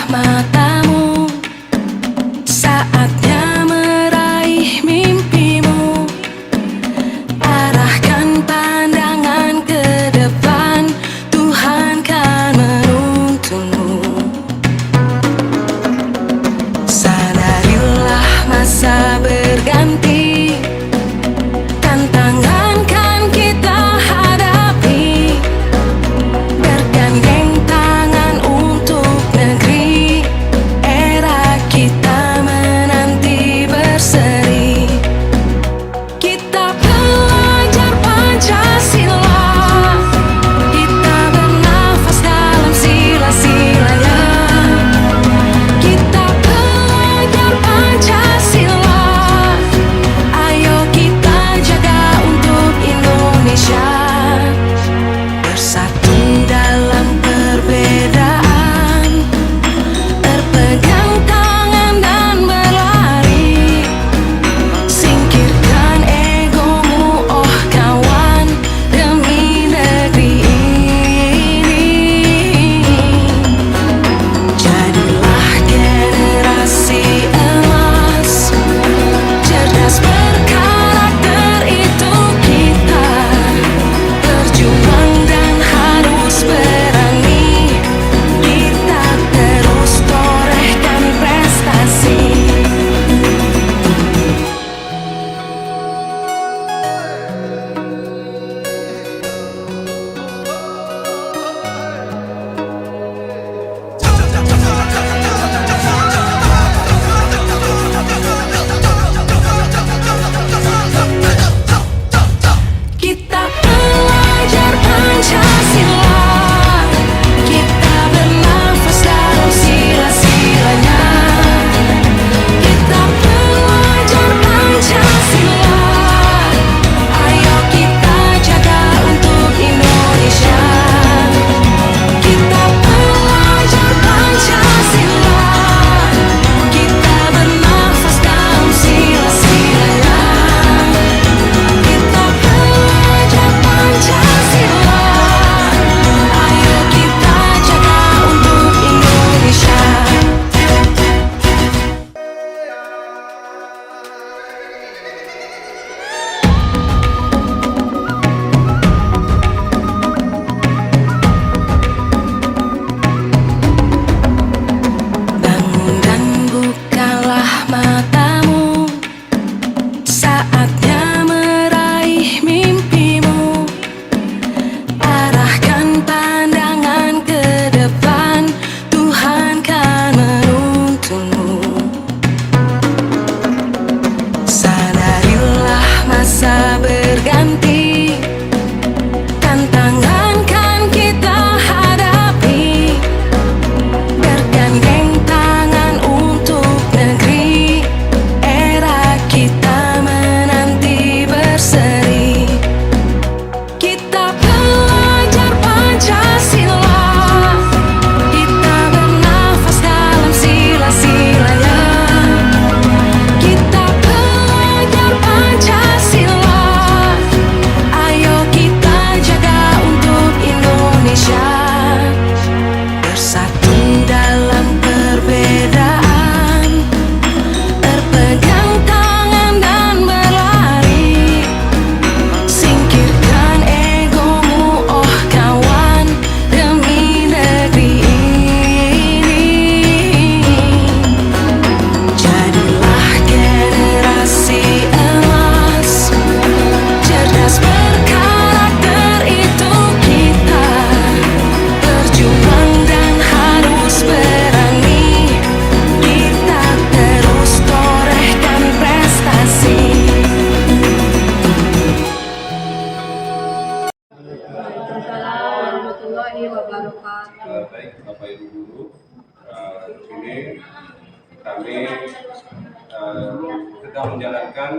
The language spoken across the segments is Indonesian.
matamu, saatnya meraih mimpimu. Arahkan pandangan ke depan, Tuhan kan menuntunmu. Sadarilah masa berganti, tantangan kan kita hadapi. Bergandeng tangan untuk negeri, era kita menanti berseri. Kita belajar Pancasila, kita bernafas dalam sila-silanya. Kita belajar Pancasila, ayo kita jaga untuk Indonesia. Bersatu dalam perbedaan, berpegang tangan dan berlari. Singkirkan egomu, oh kawan, demi negeri ini. Jadilah generasi emas, cerdas berkarakter itu kita. Berjuang dan harus berani, kita terus torehkan prestasi. Kita belajar Pancasila, kita bernafas dalam sila-silanya. Kita belajar Pancasila, ayo kita jaga untuk Indonesia. Kita belajar Pancasila, kita bernafas dalam sila-silanya. Kita belajar Pancasila, ayo kita jaga untuk Indonesia. Bangun dan bukalah matamu, saatnya meraih mimpimu. Arahkan pandangan ke depan, Tuhan kan menuntunmu. Sadarilah masa berganti, tantangan kan kita hadapi. Bergandeng tangan untuk negeri, era kita menanti berseri. Kita belajar Pancasila, kita bernafas dalam sila-silanya. Kita belajar Pancasila, ayo kita jaga untuk Indonesia. Bersatu dalam perbedaan, berpegang tangan dan berlari. Singkirkan egomu, oh kawan, demi negeri ini. Jadilah generasi emas, cerdas berkarakter itu kita. Berjuang dan harus berani, kita terus torehkan prestasi. Waalaikumsalam warahmatullahi wabarakatuh. Baik Bapak Ibu Guru, di sini kami sedang menjalankan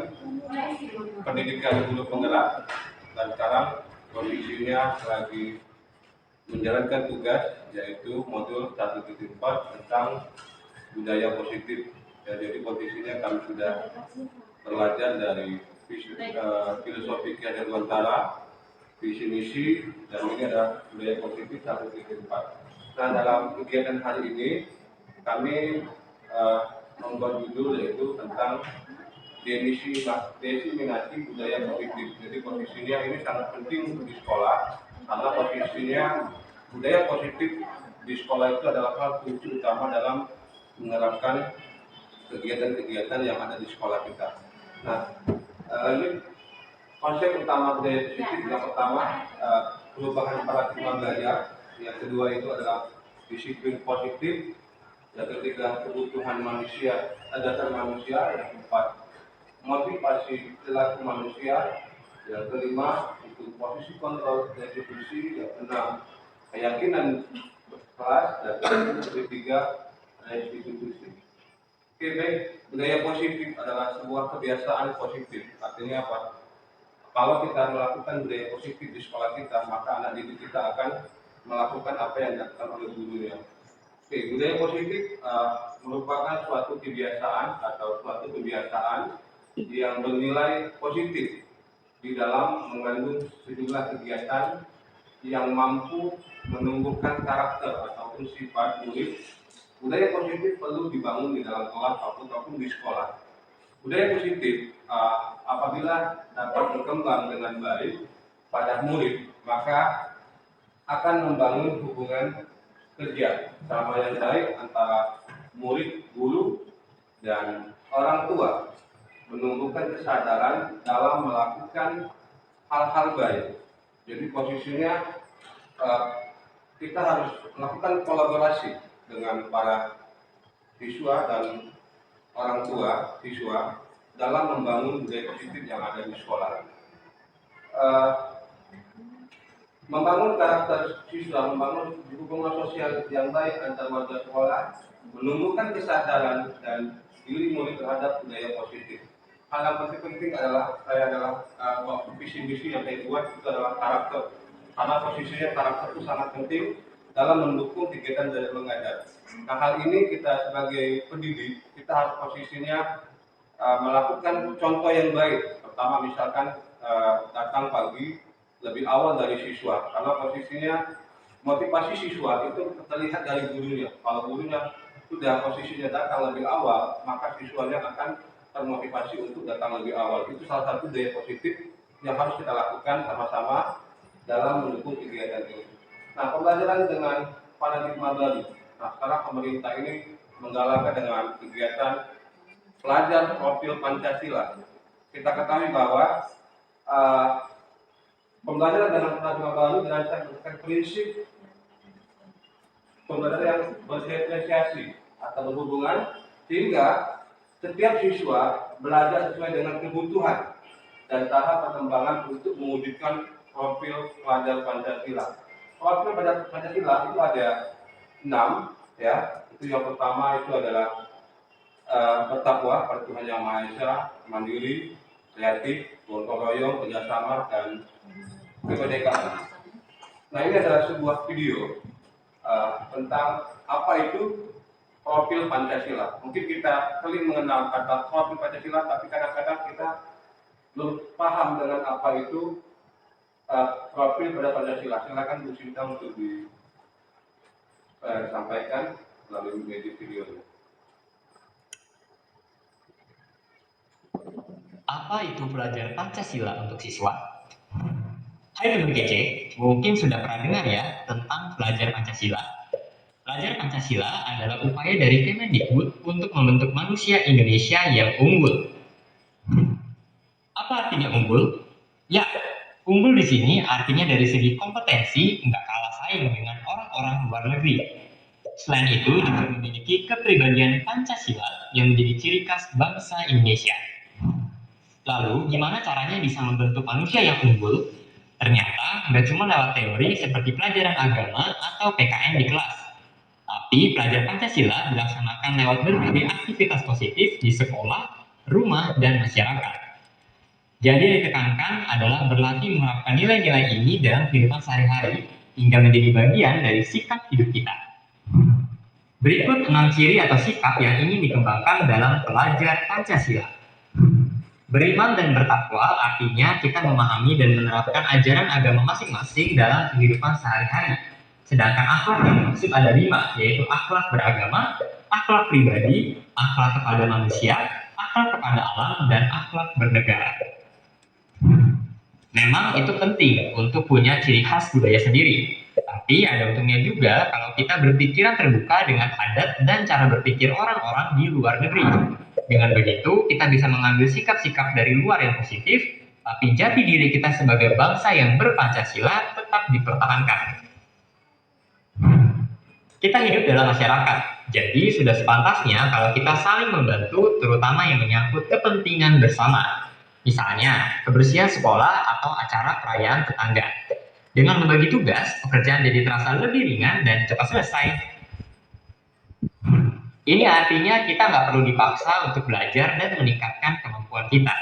pendidikan guru penggerak dan sekarang kondisinya lagi menjalankan tugas yaitu modul 1.4 tentang budaya positif. Ya, jadi kondisinya kami sudah belajar dari filosofi Nusantara, visi misi, dan ini ada budaya positif 1.4. Nah, dalam kegiatan hari ini kami membuat judul yaitu tentang diseminasi budaya positif. Jadi posisinya ini sangat penting di sekolah karena posisinya budaya positif di sekolah itu adalah hal kunci utama dalam menerapkan kegiatan-kegiatan yang ada di sekolah kita. Nah, ini konsep utama budaya positif yang pertama perubahan paradigma belajar, yang kedua itu adalah disiplin positif, yang ketiga kebutuhan manusia, dasar manusia, yang keempat motivasi perilaku manusia, yang kelima itu posisi kontrol restitusi, yang keenam keyakinan kelas, dan ketiga restitusi. Oke, baik. Budaya positif adalah sebuah kebiasaan positif. Artinya apa? Kalau kita melakukan budaya positif di sekolah kita, maka anak didik kita akan melakukan apa yang dilakukan oleh gurunya. Oke, budaya positif merupakan suatu kebiasaan atau suatu kebiasaan yang bernilai positif di dalam mengandung sejumlah kegiatan yang mampu menumbuhkan karakter ataupun sifat murid. Budaya positif perlu dibangun di dalam kelas ataupun di sekolah. Budaya positif apabila dapat berkembang dengan baik pada murid, maka akan membangun hubungan kerja sama yang baik antara murid, guru, dan orang tua, menumbuhkan kesadaran dalam melakukan hal-hal baik. Jadi posisinya kita harus melakukan kolaborasi dengan para siswa dan orang tua siswa dalam membangun budaya positif yang ada di sekolah. Membangun karakter siswa, membangun hubungan sosial yang baik antar warga sekolah, menumbuhkan kesadaran dan diri murid terhadap budaya positif. Hal yang penting adalah visi misi yang saya buat itu adalah karakter, karena posisinya karakter itu sangat penting dalam mendukung kegiatan belajar mengajar. Nah, hal ini kita sebagai pendidik kita harus posisinya melakukan contoh yang baik. Pertama misalkan datang pagi lebih awal dari siswa, karena posisinya motivasi siswa itu terlihat dari gurunya. Kalau gurunya sudah posisinya datang lebih awal, maka siswanya akan termotivasi untuk datang lebih awal. Itu salah satu daya positif yang harus kita lakukan sama-sama dalam mendukung kegiatan ini. Nah, pembelajaran dengan paradigma baru. Nah, sekarang pemerintah ini menggalakkan dengan kegiatan pelajar profil Pancasila. Kita ketahui bahwa pembelajaran dengan paradigma baru dirancang berdasarkan prinsip pembelajaran yang berdiferensiasi atau berhubungan, sehingga setiap siswa belajar sesuai dengan kebutuhan dan tahap perkembangan untuk mewujudkan profil pelajar Pancasila. Profil pelajar Pancasila itu ada 6, ya. Itu yang pertama itu adalah bertakwa pada Tuhan Yang Maha Esa, mandiri, kreatif, gotong royong, kerjasama, dan kemerdekaan. Nah, ini adalah sebuah video tentang apa itu profil Pancasila. Mungkin kita sering mengenal kata profil Pancasila, tapi kadang-kadang kita belum paham dengan apa itu profil pada Pancasila. Silakan Bu Sinta untuk disampaikan melalui media videonya. Apa itu belajar Pancasila untuk siswa? Hai teman kece, mungkin sudah pernah dengar ya tentang belajar Pancasila. Belajar Pancasila adalah upaya dari Kemendikbud untuk membentuk manusia Indonesia yang unggul. Apa artinya unggul? Ya, unggul di sini artinya dari segi kompetensi nggak kalah saing dengan orang-orang luar negeri. Selain itu, juga memiliki kepribadian Pancasila yang menjadi ciri khas bangsa Indonesia. Lalu, gimana caranya bisa membentuk manusia yang unggul? Ternyata nggak cuma lewat teori seperti pelajaran agama atau PKN di kelas, tapi pelajar Pancasila dilaksanakan lewat berbagai aktivitas positif di sekolah, rumah, dan masyarakat. Jadi yang ditekankan adalah berlatih menerapkan nilai-nilai ini dalam kehidupan sehari-hari hingga menjadi bagian dari sikap hidup kita. Berikut 6 ciri atau sikap yang ingin dikembangkan dalam pelajar Pancasila. Beriman dan bertakwa artinya kita memahami dan menerapkan ajaran agama masing-masing dalam kehidupan sehari-hari. Sedangkan akhlak yang dimaksud ada 5, yaitu akhlak beragama, akhlak pribadi, akhlak kepada manusia, akhlak kepada alam, dan akhlak bernegara. Memang itu penting untuk punya ciri khas budaya sendiri. Tapi ada untungnya juga kalau kita berpikiran terbuka dengan adat dan cara berpikir orang-orang di luar negeri. Dengan begitu, kita bisa mengambil sikap-sikap dari luar yang positif, tapi jati diri kita sebagai bangsa yang berpancasila tetap dipertahankan. Kita hidup dalam masyarakat, jadi sudah sepantasnya kalau kita saling membantu, terutama yang menyangkut kepentingan bersama. Misalnya, kebersihan sekolah atau acara perayaan tetangga. Dengan membagi tugas, pekerjaan jadi terasa lebih ringan dan cepat selesai. Ini artinya kita nggak perlu dipaksa untuk belajar dan meningkatkan kemampuan kita.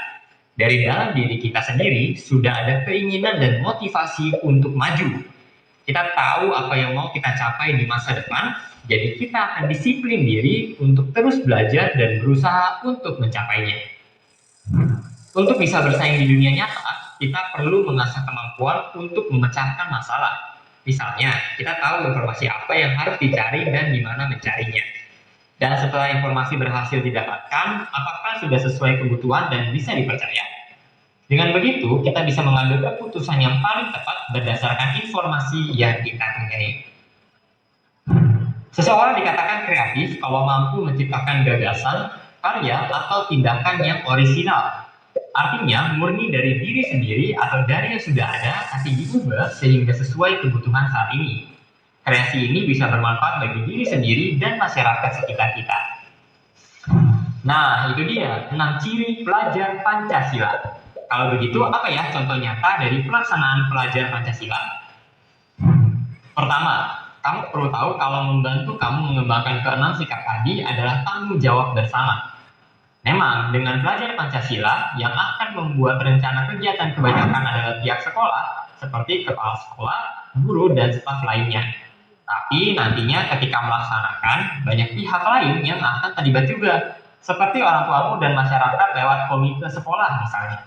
Dari dalam diri kita sendiri, sudah ada keinginan dan motivasi untuk maju. Kita tahu apa yang mau kita capai di masa depan, jadi kita akan disiplin diri untuk terus belajar dan berusaha untuk mencapainya. Untuk bisa bersaing di dunia nyata, kita perlu mengasah kemampuan untuk memecahkan masalah. Misalnya, kita tahu informasi apa yang harus dicari dan di mana mencarinya. Dan setelah informasi berhasil didapatkan, apakah sudah sesuai kebutuhan dan bisa dipercaya? Dengan begitu, kita bisa mengambil keputusan yang paling tepat berdasarkan informasi yang kita punyai. Seseorang dikatakan kreatif kalau mampu menciptakan gagasan, karya, atau tindakan yang orisinal. Artinya, murni dari diri sendiri atau dari yang sudah ada, tapi diubah sehingga sesuai kebutuhan saat ini. Kreasi ini bisa bermanfaat bagi diri sendiri dan masyarakat sekitar kita. Nah, itu dia 6 ciri pelajar Pancasila. Kalau begitu, apa ya contoh nyata dari pelaksanaan pelajar Pancasila? Pertama, kamu perlu tahu kalau membantu kamu mengembangkan ke-6 sikap tadi adalah tanggung jawab bersama. Memang, dengan pelajar Pancasila yang akan membuat rencana kegiatan kebanyakan adalah pihak sekolah, seperti kepala sekolah, guru, dan staf lainnya. Tapi nantinya ketika melaksanakan, banyak pihak lain yang akan terlibat juga, seperti orang tuamu dan masyarakat lewat komite sekolah misalnya.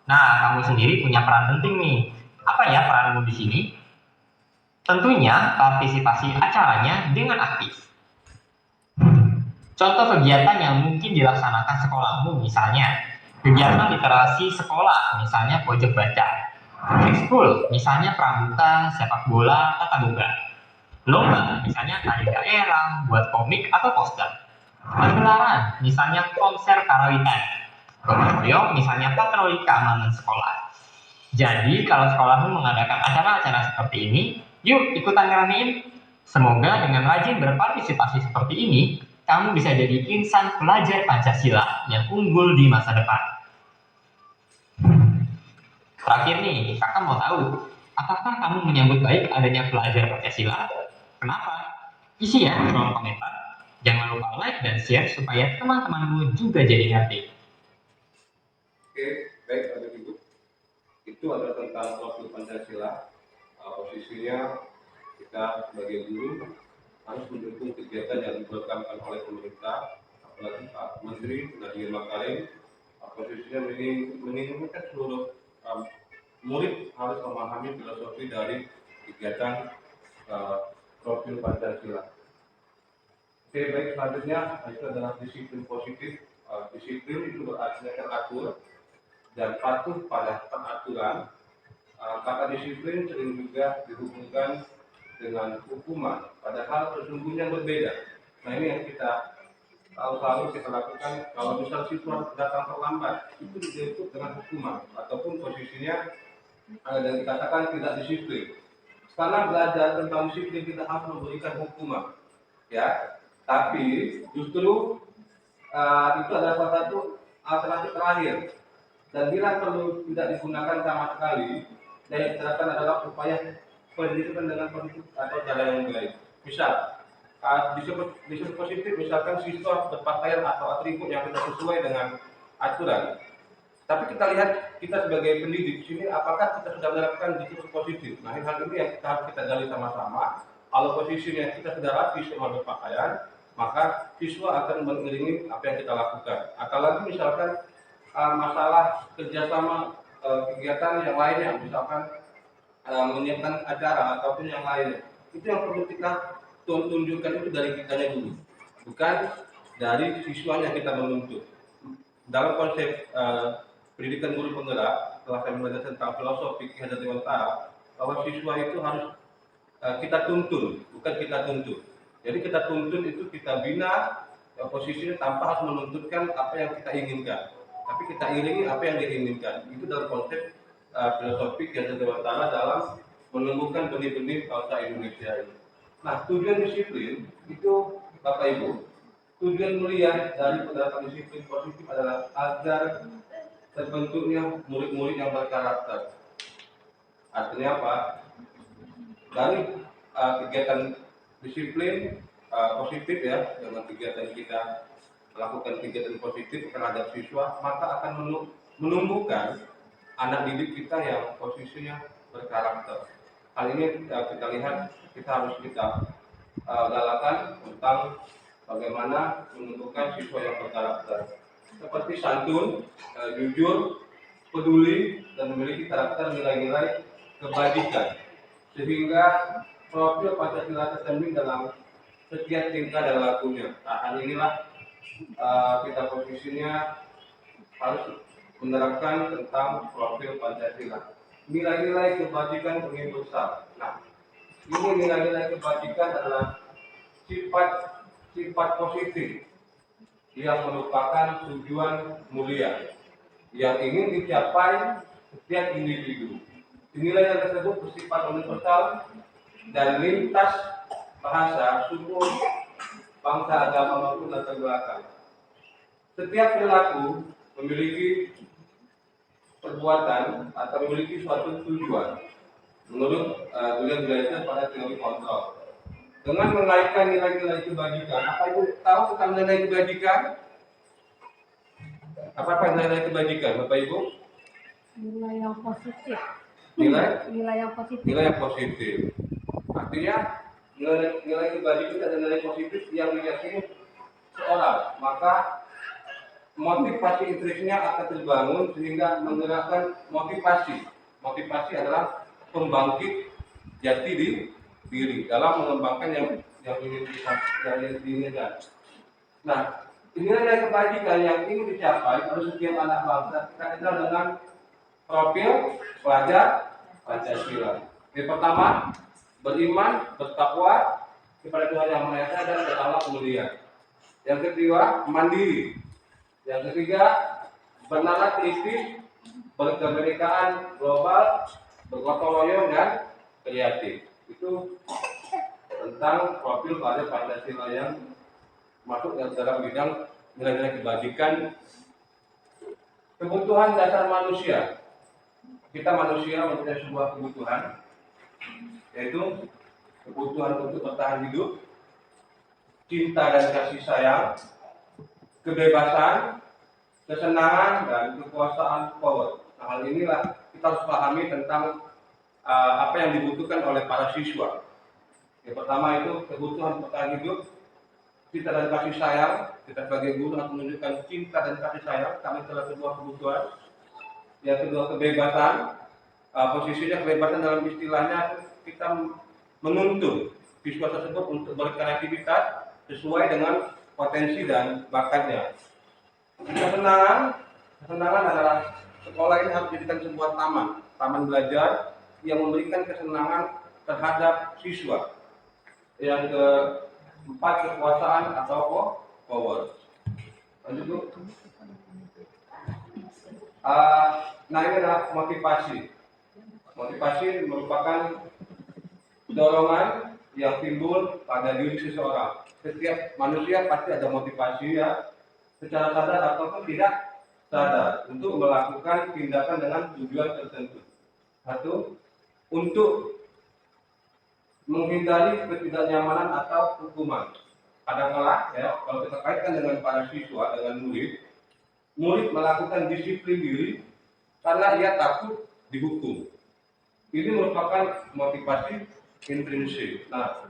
Nah, kamu sendiri punya peran penting nih. Apa ya peranmu di sini? Tentunya partisipasi acaranya dengan aktif. Contoh kegiatan yang mungkin dilaksanakan sekolahmu misalnya, kegiatan literasi sekolah, misalnya pojok baca. Ekskul, misalnya pramuka, sepak bola, tata boga. Lomba, misalnya tari daerah, buat komik atau poster. Pagelaran, misalnya konser karawitan. Gotong royong, misalnya patroli keamanan sekolah. Jadi, kalau sekolahmu mengadakan acara-acara seperti ini, yuk ikutan ngeramein. Semoga dengan rajin berpartisipasi seperti ini, kamu bisa jadi insan pelajar Pancasila yang unggul di masa depan. Terakhir nih, kakak mau tahu, apakah kamu menyambut baik adanya pelajar Pancasila? Kenapa? Isi ya di kolom komentar. Jangan lupa like dan share supaya teman-temanmu juga jadi ngerti. Oke, baik Bapak Ibu. Itu adalah tentang profil Pancasila. Posisinya kita sebagai guru harus mendukung kegiatan yang diprogramkan oleh pemerintah, apalagi Pak Menteri Nadiem Makarim. Posisinya menginginkan seluruh murid harus memahami filosofi dari kegiatan profil Pancasila. Oke, baik, selanjutnya itu adalah disiplin positif. Disiplin itu berarti teratur dan patuh pada peraturan. Kata disiplin sering juga dihubungkan dengan hukuman, padahal sesungguhnya berbeda. Nah, ini yang kita selalu kita lakukan. Kalau misal siswa datang terlambat, itu disebut dengan hukuman, ataupun posisinya dan dikatakan tidak disiplin. Sekarang belajar tentang disiplin kita harus memberikan hukuman, ya. Tapi justru itu adalah salah satu alternatif terakhir. Dan bila perlu tidak digunakan sama sekali, yang diterapkan adalah upaya pendidikan dengan positif atau cara yang baik. Misal, disebut positif, misalkan siswa berpakaian atau atribut yang tidak sesuai dengan aturan. Tapi kita lihat, kita sebagai pendidik di sini, apakah kita sudah menerapkan disebut positif? Nah, hal ini yang harus kita gali sama-sama. Kalau posisinya kita sudah rapi semua berpakaian, maka siswa akan mengiringi apa yang kita lakukan. Apalagi misalkan masalah kerjasama kegiatan yang lainnya, misalkan menyiapkan acara ataupun yang lainnya. Itu yang perlu kita tunjukkan itu dari kitanya dulu, bukan dari siswanya kita menuntut. Dalam konsep pendidikan guru penggerak, setelah kami belajar tentang filosofi Ki Hajar Dewantara, bahwa siswa itu harus kita tuntun, bukan kita tuntut. Jadi kita tuntun itu kita bina posisinya tanpa harus menuntutkan apa yang kita inginkan, tapi kita iringi apa yang dia inginkan. Itu dalam konsep filosofi Ki Hajar Dewantara dalam menumbuhkan benih-benih bangsa Indonesia ini. Nah, tujuan disiplin itu Bapak Ibu, tujuan mulia dari penerapan disiplin positif adalah agar terbentuknya murid-murid yang berkarakter. Artinya apa? Dari kegiatan disiplin positif ya, dengan kegiatan kita melakukan kegiatan positif terhadap siswa, maka akan menumbuhkan anak didik kita yang posisinya berkarakter. Hal ini kita lihat, kita harus galakan tentang bagaimana menumbuhkan siswa yang berkarakter, seperti santun, jujur, peduli, dan memiliki karakter nilai-nilai kebajikan, sehingga profil Pancasila tercermin dalam setiap tingkah dan lakunya. Nah, hal inilah kita posisinya harus menerapkan tentang profil Pancasila. Nilai-nilai kebajikan universal. Nah, ini nilai-nilai kebajikan adalah sifat positif yang merupakan tujuan mulia yang ingin dicapai setiap individu. Nilai tersebut bersifat universal dan lintas bahasa, suku, bangsa, agama maupun latar belakang. Setiap perilaku memiliki perbuatan atau memiliki suatu tujuan. Menurut nilai-nilai itu pada teori kontrol. Dengan mengaitkan nilai-nilai kebajikan, apa Ibu tahu tentang nilai kebajikan? Apa nilai kebajikan, Bapak Ibu? Nilai yang positif. Nilai yang positif. Nilai yang positif. Artinya nilai kebajikan dan nilai positif yang diyakini seorang, maka motivasi intrinsiknya akan terbangun sehingga menggerakkan motivasi. Motivasi adalah pembangkit jati diri dalam mengembangkan yang ingin diinginkan. Nah, nilai kebajikan yang ingin dicapai oleh setiap anak bangsa kita kenal dengan profil pelajar Pancasila. Yang pertama, beriman, bertakwa kepada Tuhan Yang Maha Esa dan berakhlak mulia. Yang kedua, mandiri. Yang ketiga, bernalar kritis, berkebinekaan global, bergotong royong dan kreatif. Itu tentang profil pada Pancasila yang masuk dalam bidang nilai-nilai kebajikan. Kebutuhan dasar manusia. Kita manusia mempunyai sebuah kebutuhan, yaitu kebutuhan untuk bertahan hidup, cinta dan kasih sayang, kebebasan, kesenangan, dan kekuasaan power. Nah, hal inilah kita harus pahami tentang apa yang dibutuhkan oleh para siswa. Yang pertama itu kebutuhan bertahan hidup, cinta dan kasih sayang. Kita sebagai guru harus menunjukkan cinta dan kasih sayang, kami telah sebuah kebutuhan. Yang kedua, kebebasan. Posisinya kebebasan dalam istilahnya kita menuntun siswa tersebut untuk berkreativitas sesuai dengan potensi dan bakatnya. Kesenangan adalah sekolah ini harus dijadikan sebuah taman belajar yang memberikan kesenangan terhadap siswa. Yang keempat, kekuasaan atau power. Lanjut. Nah, ini adalah motivasi. Motivasi merupakan dorongan yang timbul pada diri seseorang. Setiap manusia pasti ada motivasi ya, secara sadar ataupun tidak sadar, untuk melakukan tindakan dengan tujuan tertentu. Satu, untuk menghindari ketidaknyamanan atau hukuman. Kadang-kala ya, kalau kita kaitkan dengan para siswa, dengan murid melakukan disiplin diri karena ia takut dihukum. Ini merupakan motivasi intrinsik. Nah,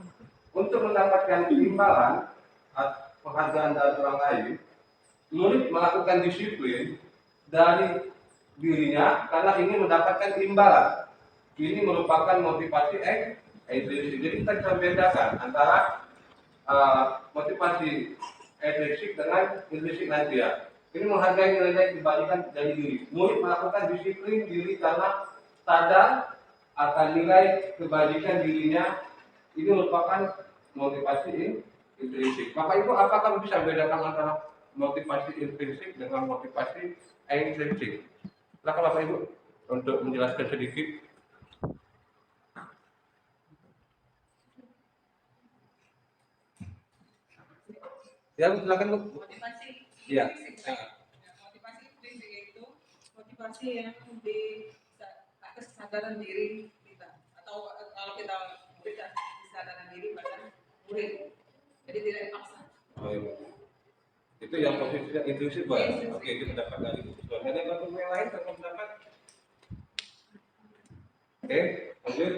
untuk mendapatkan imbalan penghargaan dari orang lain, murid melakukan disiplin dari dirinya karena ingin mendapatkan imbalan. Ini merupakan motivasi intrinsik. Jadi kita bisa bedakan antara motivasi intrinsik dengan intrinsik nanti ya. Ini menghargai nilai-nilai kebaikan dari diri. Murid melakukan disiplin diri karena sadar akan nilai kebajikan dirinya. Ini merupakan motivasi intrinsik. Bapak Ibu, apakah bisa bedakan antara motivasi intrinsik dengan motivasi ekstrinsik? Silakan Bapak Ibu untuk menjelaskan sedikit. Ya, silakan Bu. Motivasi Iya. motivasi intrinsik itu motivasi yang di atas kesadaran diri kita, atau kalau kita memberikan kesadaran diri pada murid, jadi tidak dipaksa. Oh, iya. Itu yang posisinya intrinsik, Pak. Oke, kita dapat dari kebutuhan. Ada yang lain tentang pendapat? Oke, lanjut.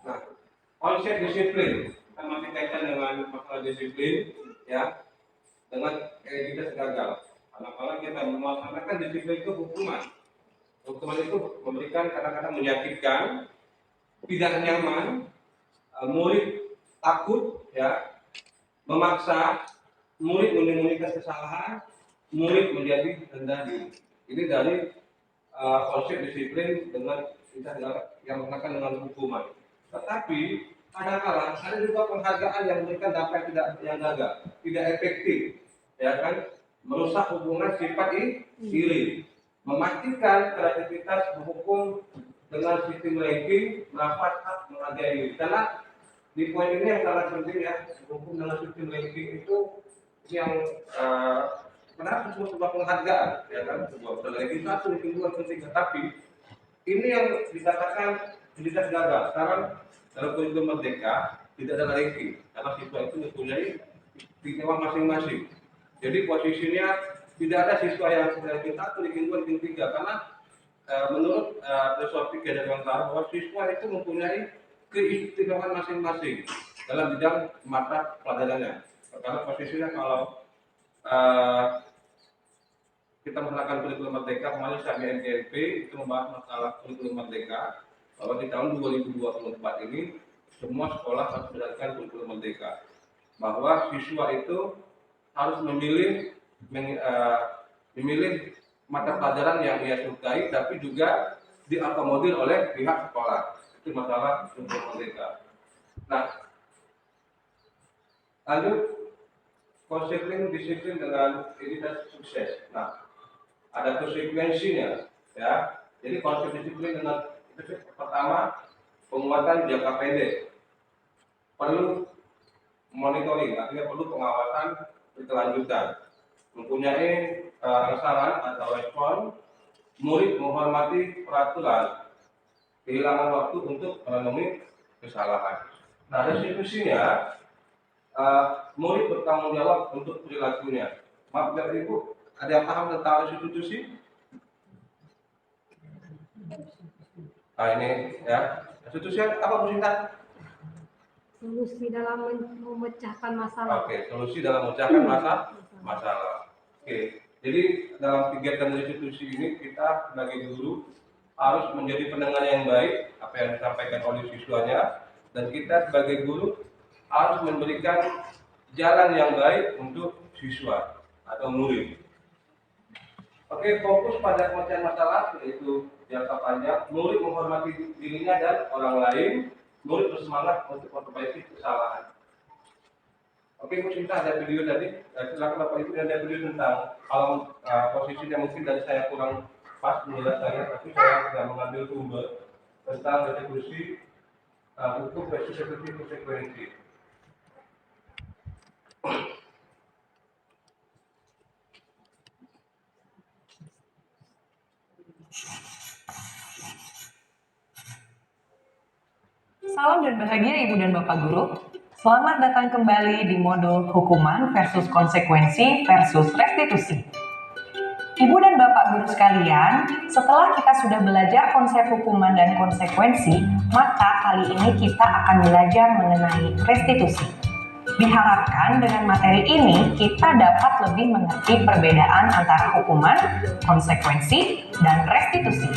Nah, konsep disiplin kita masih kaitan dengan masalah disiplin, ya, dengan identitas gagal. Kadang-kadang kita melaksanakan disiplin itu hukuman. Hukuman itu memberikan kadang-kadang menyakitkan, tidak nyaman, murid takut, ya, memaksa, murid menyembunyikan kesalahan, murid menjadi rendah diri. Ini dari konsep disiplin dengan yang menggunakan dengan hukuman. Tetapi kadang-kadang ada juga penghargaan yang memberikan dampak yang gagal, tidak efektif, ya kan, merusak hubungan sifat iri, mematikan kreativitas menghukum dengan sistem ranking, merapat hak menghargai diri. Karena di poin ini yang sangat penting ya, hukum dengan sistem ranking itu yang kenapa sebuah penghargaan, ya kan, sebuah ranking 1, ranking 2, ranking 3, tapi ini yang dikatakan identitas gagal. Sekarang dalam kurikulum Merdeka tidak ada ranking, karena siswa itu mempunyai istimewa masing-masing. Jadi posisinya tidak ada siswa yang ranking 1, ranking 2, ranking 3, karena menurut filosofi Kejaksaan bahwa siswa itu mempunyai keistimewaan masing-masing dalam bidang mata pelajarannya. Karena posisinya kalau kita melaksanakan kurikulum Merdeka, kemarin kami NKRP itu membahas masalah kurikulum Merdeka, bahwa di tahun 2024 ini semua sekolah harus berdasarkan kurikulum Merdeka, bahwa siswa itu harus memilih mata pelajaran yang ia sukai, tapi juga diakomodir oleh pihak sekolah. Itu masalah kurikulum Merdeka. Nah, lanjut, konsekuensi disiplin dengan identitas sukses. Nah, ada konsekuensinya, ya. Jadi konsep disiplin dengan pertama, penguatan jangka pendek, perlu monitoring, artinya perlu pengawasan berkelanjutan, mempunyai kesalahan atau respon, murid menghormati peraturan, kehilangan waktu untuk memenuhi kesalahan. Nah, restitusinya, murid bertanggung jawab untuk perilakunya. Maaf Bapak Ibu, ada yang paham tentang restitusi? Nah ini ya, restitusi apa Bu Sinta? Solusi dalam memecahkan masalah. Oke, solusi dalam memecahkan masalah. Oke, jadi dalam kegiatan restitusi ini kita sebagai guru harus menjadi pendengar yang baik apa yang disampaikan oleh siswanya, dan kita sebagai guru harus memberikan jalan yang baik untuk siswa atau murid. Oke, fokus pada pemecahan masalah, yaitu jangka panjang, murid menghormati dirinya dan orang lain, murid bersemangat untuk memperbaiki kesalahan. Oke, Bu Sinta, ada video tadi, silakan Bapak Ibu, ada video tentang kalau posisinya mungkin dari saya kurang pas menjelaskannya, tapi saya sudah mengambil sumber tentang restitusi hukum restitusi konsekuensi. Salam dan bahagia Ibu dan Bapak Guru. Selamat datang kembali di modul hukuman versus konsekuensi versus restitusi. Ibu dan Bapak Guru sekalian, setelah kita sudah belajar konsep hukuman dan konsekuensi, maka kali ini kita akan belajar mengenai restitusi. Diharapkan dengan materi ini kita dapat lebih mengerti perbedaan antara hukuman, konsekuensi, dan restitusi.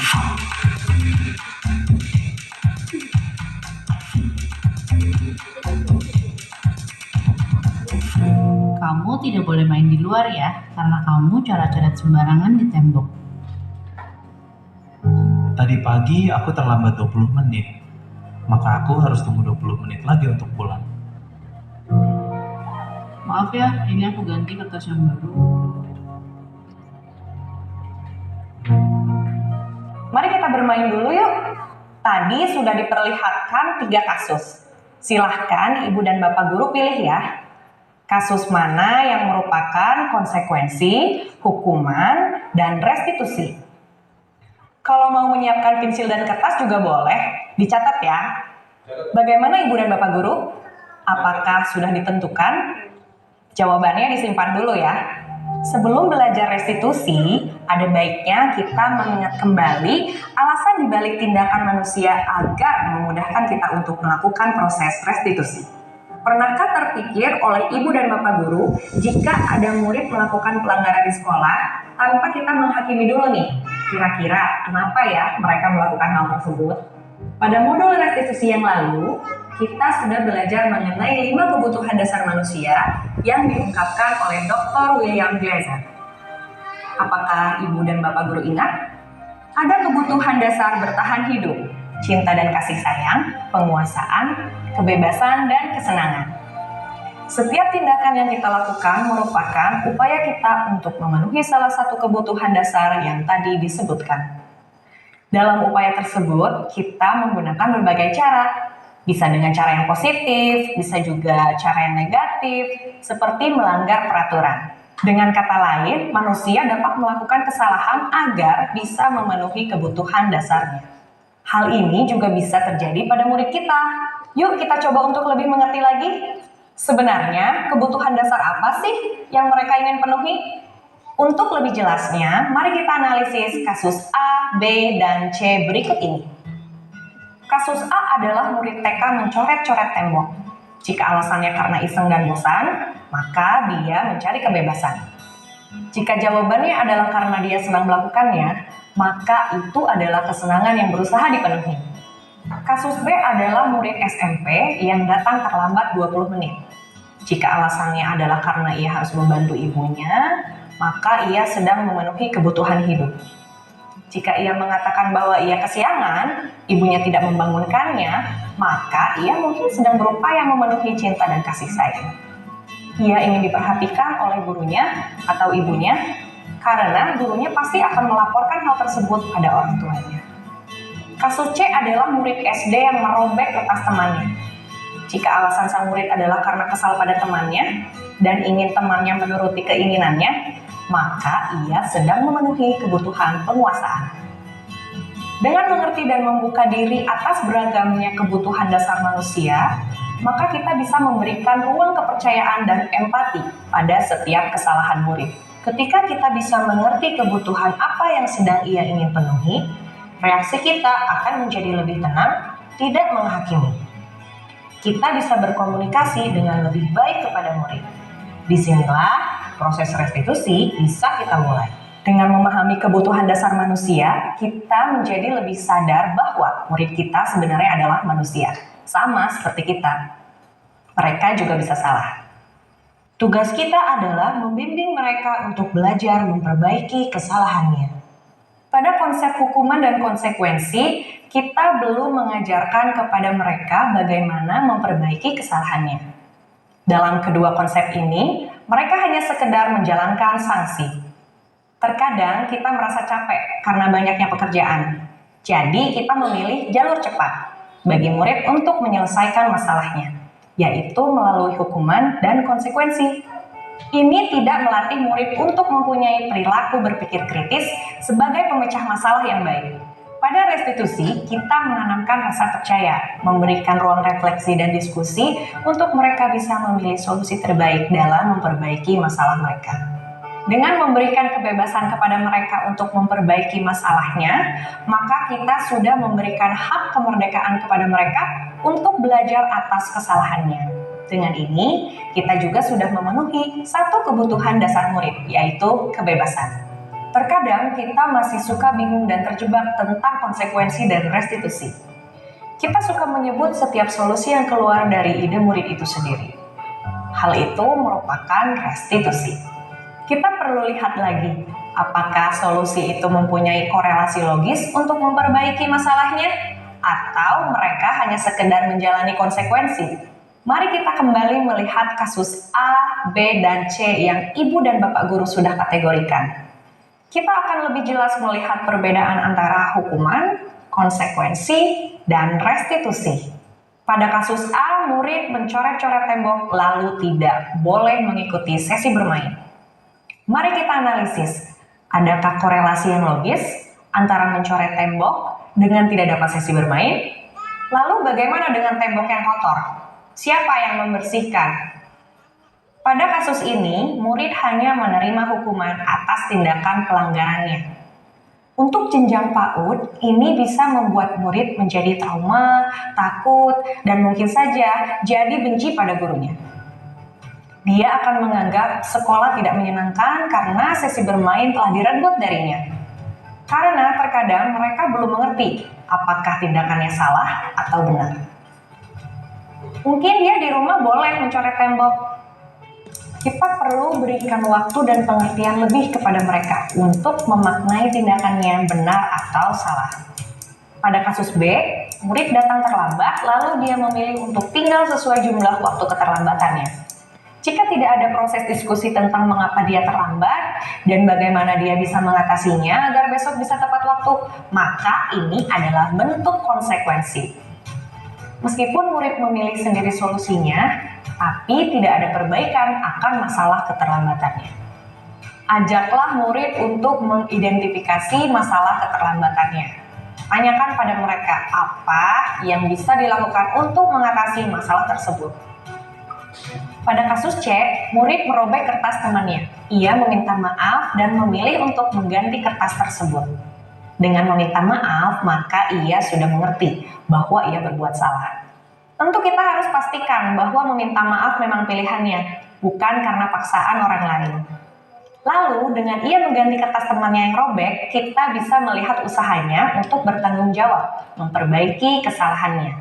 kamu tidak boleh main di luar ya, karena kamu coret-coret sembarangan di tembok. Tadi pagi aku terlambat 20 menit, maka aku harus tunggu 20 menit lagi untuk pulang. Maaf ya, ini aku ganti kertas yang baru. Mari kita bermain dulu yuk. Tadi sudah diperlihatkan 3 kasus. Silahkan Ibu dan Bapak Guru pilih ya. Kasus mana yang merupakan konsekuensi, hukuman, dan restitusi. Kalau mau menyiapkan pensil dan kertas juga boleh, dicatat ya. Bagaimana Ibu dan Bapak Guru? Apakah sudah ditentukan? Jawabannya disimpan dulu ya. Sebelum belajar restitusi, ada baiknya kita mengingat kembali alasan dibalik tindakan manusia agar memudahkan kita untuk melakukan proses restitusi. Pernahkah terpikir oleh Ibu dan Bapak Guru jika ada murid melakukan pelanggaran di sekolah tanpa kita menghakimi dulu nih, kira-kira kenapa ya mereka melakukan hal tersebut? Pada modul restitusi yang lalu, kita sudah belajar mengenai 5 kebutuhan dasar manusia yang diungkapkan oleh Dr. William Glasser. Apakah Ibu dan Bapak Guru ingat? Ada kebutuhan dasar bertahan hidup, cinta dan kasih sayang, penguasaan, kebebasan, dan kesenangan. Setiap tindakan yang kita lakukan merupakan upaya kita untuk memenuhi salah satu kebutuhan dasar yang tadi disebutkan. Dalam upaya tersebut, kita menggunakan berbagai cara. Bisa dengan cara yang positif, bisa juga cara yang negatif, seperti melanggar peraturan. Dengan kata lain, manusia dapat melakukan kesalahan agar bisa memenuhi kebutuhan dasarnya. Hal ini juga bisa terjadi pada murid kita. Yuk kita coba untuk lebih mengerti lagi. Sebenarnya kebutuhan dasar apa sih yang mereka ingin penuhi? Untuk lebih jelasnya, mari kita analisis kasus A, B, dan C berikut ini. Kasus A adalah murid TK mencoret-coret tembok. Jika alasannya karena iseng dan bosan, maka dia mencari kebebasan. Jika jawabannya adalah karena dia senang melakukannya, maka itu adalah kesenangan yang berusaha dipenuhi. Kasus B adalah murid SMP yang datang terlambat 20 menit. Jika alasannya adalah karena ia harus membantu ibunya, maka ia sedang memenuhi kebutuhan hidup. Jika ia mengatakan bahwa ia kesiangan, ibunya tidak membangunkannya, maka ia mungkin sedang berupaya memenuhi cinta dan kasih sayang. Ia ingin diperhatikan oleh gurunya atau ibunya, karena gurunya pasti akan melaporkan hal tersebut pada orang tuanya. Kasus C adalah murid SD yang merobek kertas temannya. Jika alasan sang murid adalah karena kesal pada temannya dan ingin temannya menuruti keinginannya, maka ia sedang memenuhi kebutuhan penguasaan. Dengan mengerti dan membuka diri atas beragamnya kebutuhan dasar manusia, maka kita bisa memberikan ruang kepercayaan dan empati pada setiap kesalahan murid. Ketika kita bisa mengerti kebutuhan apa yang sedang ia ingin penuhi, reaksi kita akan menjadi lebih tenang, tidak menghakimi. Kita bisa berkomunikasi dengan lebih baik kepada murid. Disinilah proses restitusi bisa kita mulai. Dengan memahami kebutuhan dasar manusia, kita menjadi lebih sadar bahwa murid kita sebenarnya adalah manusia, sama seperti kita. Mereka juga bisa salah. Tugas kita adalah membimbing mereka untuk belajar memperbaiki kesalahannya. Pada konsep hukuman dan konsekuensi, kita belum mengajarkan kepada mereka bagaimana memperbaiki kesalahannya. Dalam kedua konsep ini, mereka hanya sekedar menjalankan sanksi. Terkadang kita merasa capek karena banyaknya pekerjaan. Jadi kita memilih jalur cepat bagi murid untuk menyelesaikan masalahnya, yaitu melalui hukuman dan konsekuensi. Ini tidak melatih murid untuk mempunyai perilaku berpikir kritis sebagai pemecah masalah yang baik. Pada restitusi, kita menanamkan rasa percaya, memberikan ruang refleksi dan diskusi untuk mereka bisa memilih solusi terbaik dalam memperbaiki masalah mereka. Dengan memberikan kebebasan kepada mereka untuk memperbaiki masalahnya, maka kita sudah memberikan hak kemerdekaan kepada mereka untuk belajar atas kesalahannya. Dengan ini, kita juga sudah memenuhi satu kebutuhan dasar murid, yaitu kebebasan. Terkadang kita masih suka bingung dan terjebak tentang konsekuensi dan restitusi. Kita suka menyebut setiap solusi yang keluar dari ide murid itu sendiri. Hal itu merupakan restitusi. Kita perlu lihat lagi, apakah solusi itu mempunyai korelasi logis untuk memperbaiki masalahnya, atau mereka hanya sekedar menjalani konsekuensi. Mari kita kembali melihat kasus A, B, dan C yang Ibu dan Bapak Guru sudah kategorikan. Kita akan lebih jelas melihat perbedaan antara hukuman, konsekuensi, dan restitusi. Pada kasus A, murid mencoret-coret tembok lalu tidak boleh mengikuti sesi bermain. Mari kita analisis, adakah korelasi yang logis antara mencoret tembok dengan tidak dapat sesi bermain? Lalu bagaimana dengan tembok yang kotor? Siapa yang membersihkan? Pada kasus ini, murid hanya menerima hukuman atas tindakan pelanggarannya. Untuk jenjang PAUD, ini bisa membuat murid menjadi trauma, takut, dan mungkin saja jadi benci pada gurunya. Dia akan menganggap sekolah tidak menyenangkan karena sesi bermain telah direnggut darinya. Karena terkadang mereka belum mengerti apakah tindakannya salah atau benar. Mungkin dia di rumah boleh mencoret tembok. Kita perlu berikan waktu dan pengertian lebih kepada mereka untuk memaknai tindakannya benar atau salah. Pada kasus B, murid datang terlambat lalu dia memilih untuk tinggal sesuai jumlah waktu keterlambatannya. Jika tidak ada proses diskusi tentang mengapa dia terlambat dan bagaimana dia bisa mengatasinya agar besok bisa tepat waktu, maka ini adalah bentuk konsekuensi. Meskipun murid memilih sendiri solusinya, tapi tidak ada perbaikan akan masalah keterlambatannya. Ajaklah murid untuk mengidentifikasi masalah keterlambatannya. Tanyakan pada mereka apa yang bisa dilakukan untuk mengatasi masalah tersebut. Pada kasus C, murid merobek kertas temannya. Ia meminta maaf dan memilih untuk mengganti kertas tersebut. Dengan meminta maaf, maka ia sudah mengerti bahwa ia berbuat salah. Tentu kita harus pastikan bahwa meminta maaf memang pilihannya, bukan karena paksaan orang lain. Lalu, dengan ia mengganti kertas temannya yang robek, kita bisa melihat usahanya untuk bertanggung jawab, memperbaiki kesalahannya.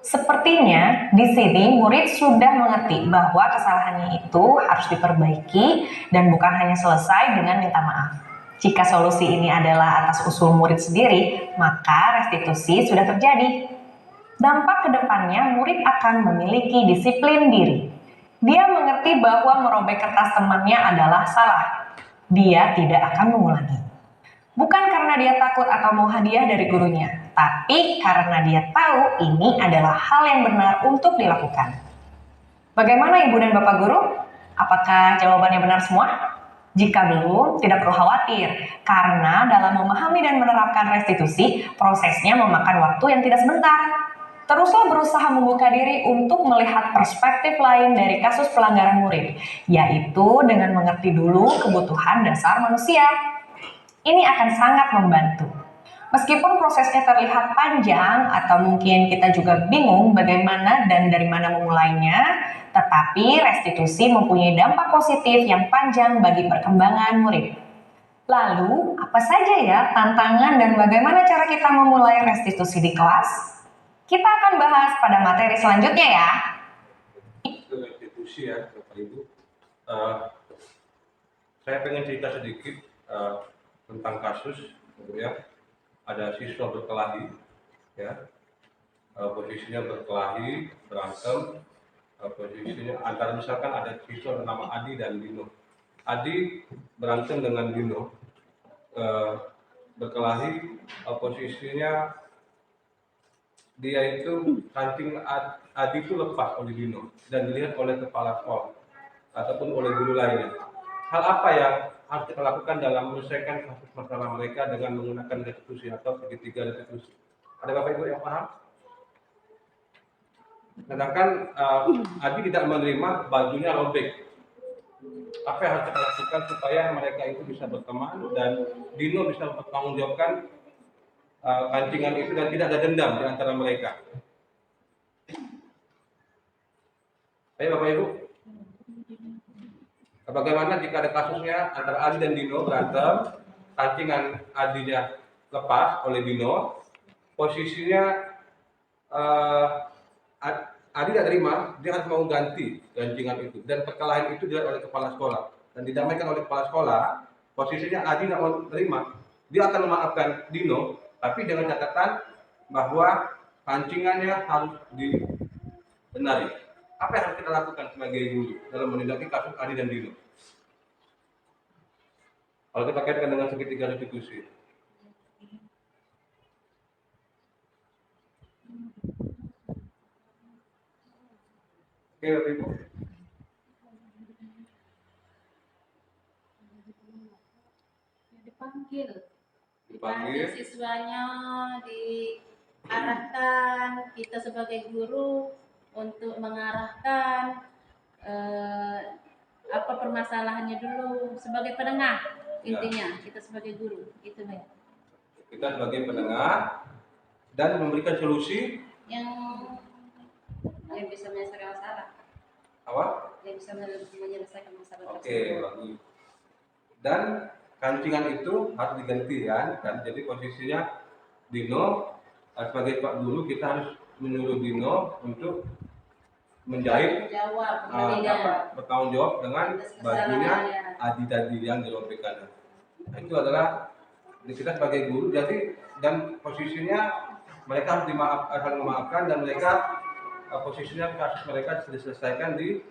Sepertinya di sini murid sudah mengerti bahwa kesalahannya itu harus diperbaiki dan bukan hanya selesai dengan minta maaf. Jika solusi ini adalah atas usul murid sendiri, maka restitusi sudah terjadi. Dampak kedepannya, murid akan memiliki disiplin diri. Dia mengerti bahwa merobek kertas temannya adalah salah. Dia tidak akan mengulangi. Bukan karena dia takut atau mau hadiah dari gurunya, tapi karena dia tahu ini adalah hal yang benar untuk dilakukan. Bagaimana Ibu dan Bapak Guru? Apakah jawabannya benar semua? Jika belum, tidak perlu khawatir, karena dalam memahami dan menerapkan restitusi, prosesnya memakan waktu yang tidak sebentar. Teruslah berusaha membuka diri untuk melihat perspektif lain dari kasus pelanggaran murid, yaitu dengan mengerti dulu kebutuhan dasar manusia. Ini akan sangat membantu. Meskipun prosesnya terlihat panjang atau mungkin kita juga bingung bagaimana dan dari mana memulainya, tetapi restitusi mempunyai dampak positif yang panjang bagi perkembangan murid. Lalu, apa saja ya tantangan dan bagaimana cara kita memulai restitusi di kelas? Kita akan bahas pada materi selanjutnya ya. Restitusi ya, Bapak Ibu. Saya pengen cerita sedikit tentang kasus, ya. Ada siswa berkelahi, ya, posisinya berkelahi, berantem, posisinya antara misalkan ada siswa bernama Adi dan Dino. Adi berantem dengan Dino, berkelahi, posisinya dia itu kancing Adi itu lepas oleh Dino dan dilihat oleh kepala sekolah ataupun oleh guru lainnya. Hal apa yang harus kita lakukan dalam menyelesaikan kasus masalah mereka dengan menggunakan restitusi atau segitiga restitusi? Ada Bapak Ibu yang paham? Sedangkan Adi tidak menerima, bajunya robek. Apa yang harus kita lakukan supaya mereka itu bisa berteman dan Dino bisa mempertanggungjawabkan kancingan itu dan tidak ada dendam di antara mereka? Ayo Bapak Ibu. Bagaimana jika ada kasusnya antara Adi dan Dino berantem, kancingan Adinya lepas oleh Dino, posisinya Adi tidak terima, dia harus mau ganti ganjingan itu. Dan perkelahian itu dilihat oleh kepala sekolah dan didamaikan oleh kepala sekolah. Posisinya Adi tidak mau terima, dia akan memaafkan Dino, tapi dengan catatan bahwa pancingannya harus dibenari. Apa yang harus kita lakukan sebagai guru dalam menindaki kasus Adi dan Dino? Kalau kita kaitkan dengan segitiga restitusi. Oke, Bapak Ibu. Dipanggil siswanya, diarahkan, kita sebagai guru untuk mengarahkan apa permasalahannya dulu sebagai penengah, intinya kita sebagai guru itu ya. Kita sebagai penengah dan memberikan solusi yang bisa menyelesaikan masalah. Apa? Yang bisa menyelesaikan masalah. Oke, bagus. Dan kancingan itu harus diganti kan? Jadi posisinya Dino sebagai Pak Guru, kita harus menyuruh Dino untuk menjahit bertanggung jawab dengan bajunya Adi tadi yang dirobekkan. Nah, itu adalah kita sebagai guru. Jadi dan posisinya mereka harus memaafkan dan mereka posisinya kasus mereka diselesaikan di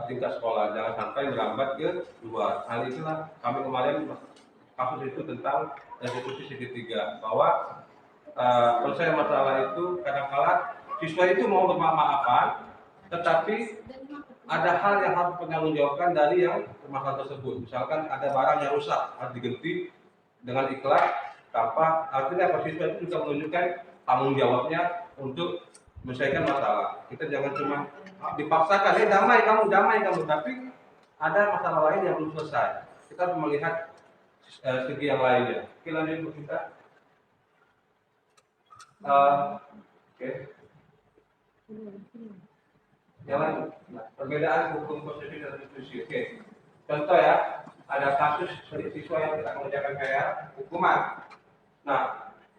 tingkat sekolah, jangan sampai merambat ke luar. Hal itulah kami kemarin kasus itu tentang restitusi segitiga, bahwa selesai masalah itu kadang-kala siswa itu mau bermaafan, tetapi ada hal yang harus dipertanggungjawabkan dari yang masalah tersebut. Misalkan ada barang yang rusak harus diganti dengan ikhlas, tanpa artinya siswa itu juga menunjukkan tanggung jawabnya untuk menyelesaikan masalah. Kita jangan cuma dipaksakan, damai kamu, tapi ada masalah lain yang belum selesai. Kita harus melihat segi yang lainnya. Oke, lanjut kita. Oke. Jalan. Nah, perbedaan hukum konstitusi dan restitusi. Oke. Contoh ya, ada kasus siswa yang tidak mengerjakan PR, hukuman. Nah,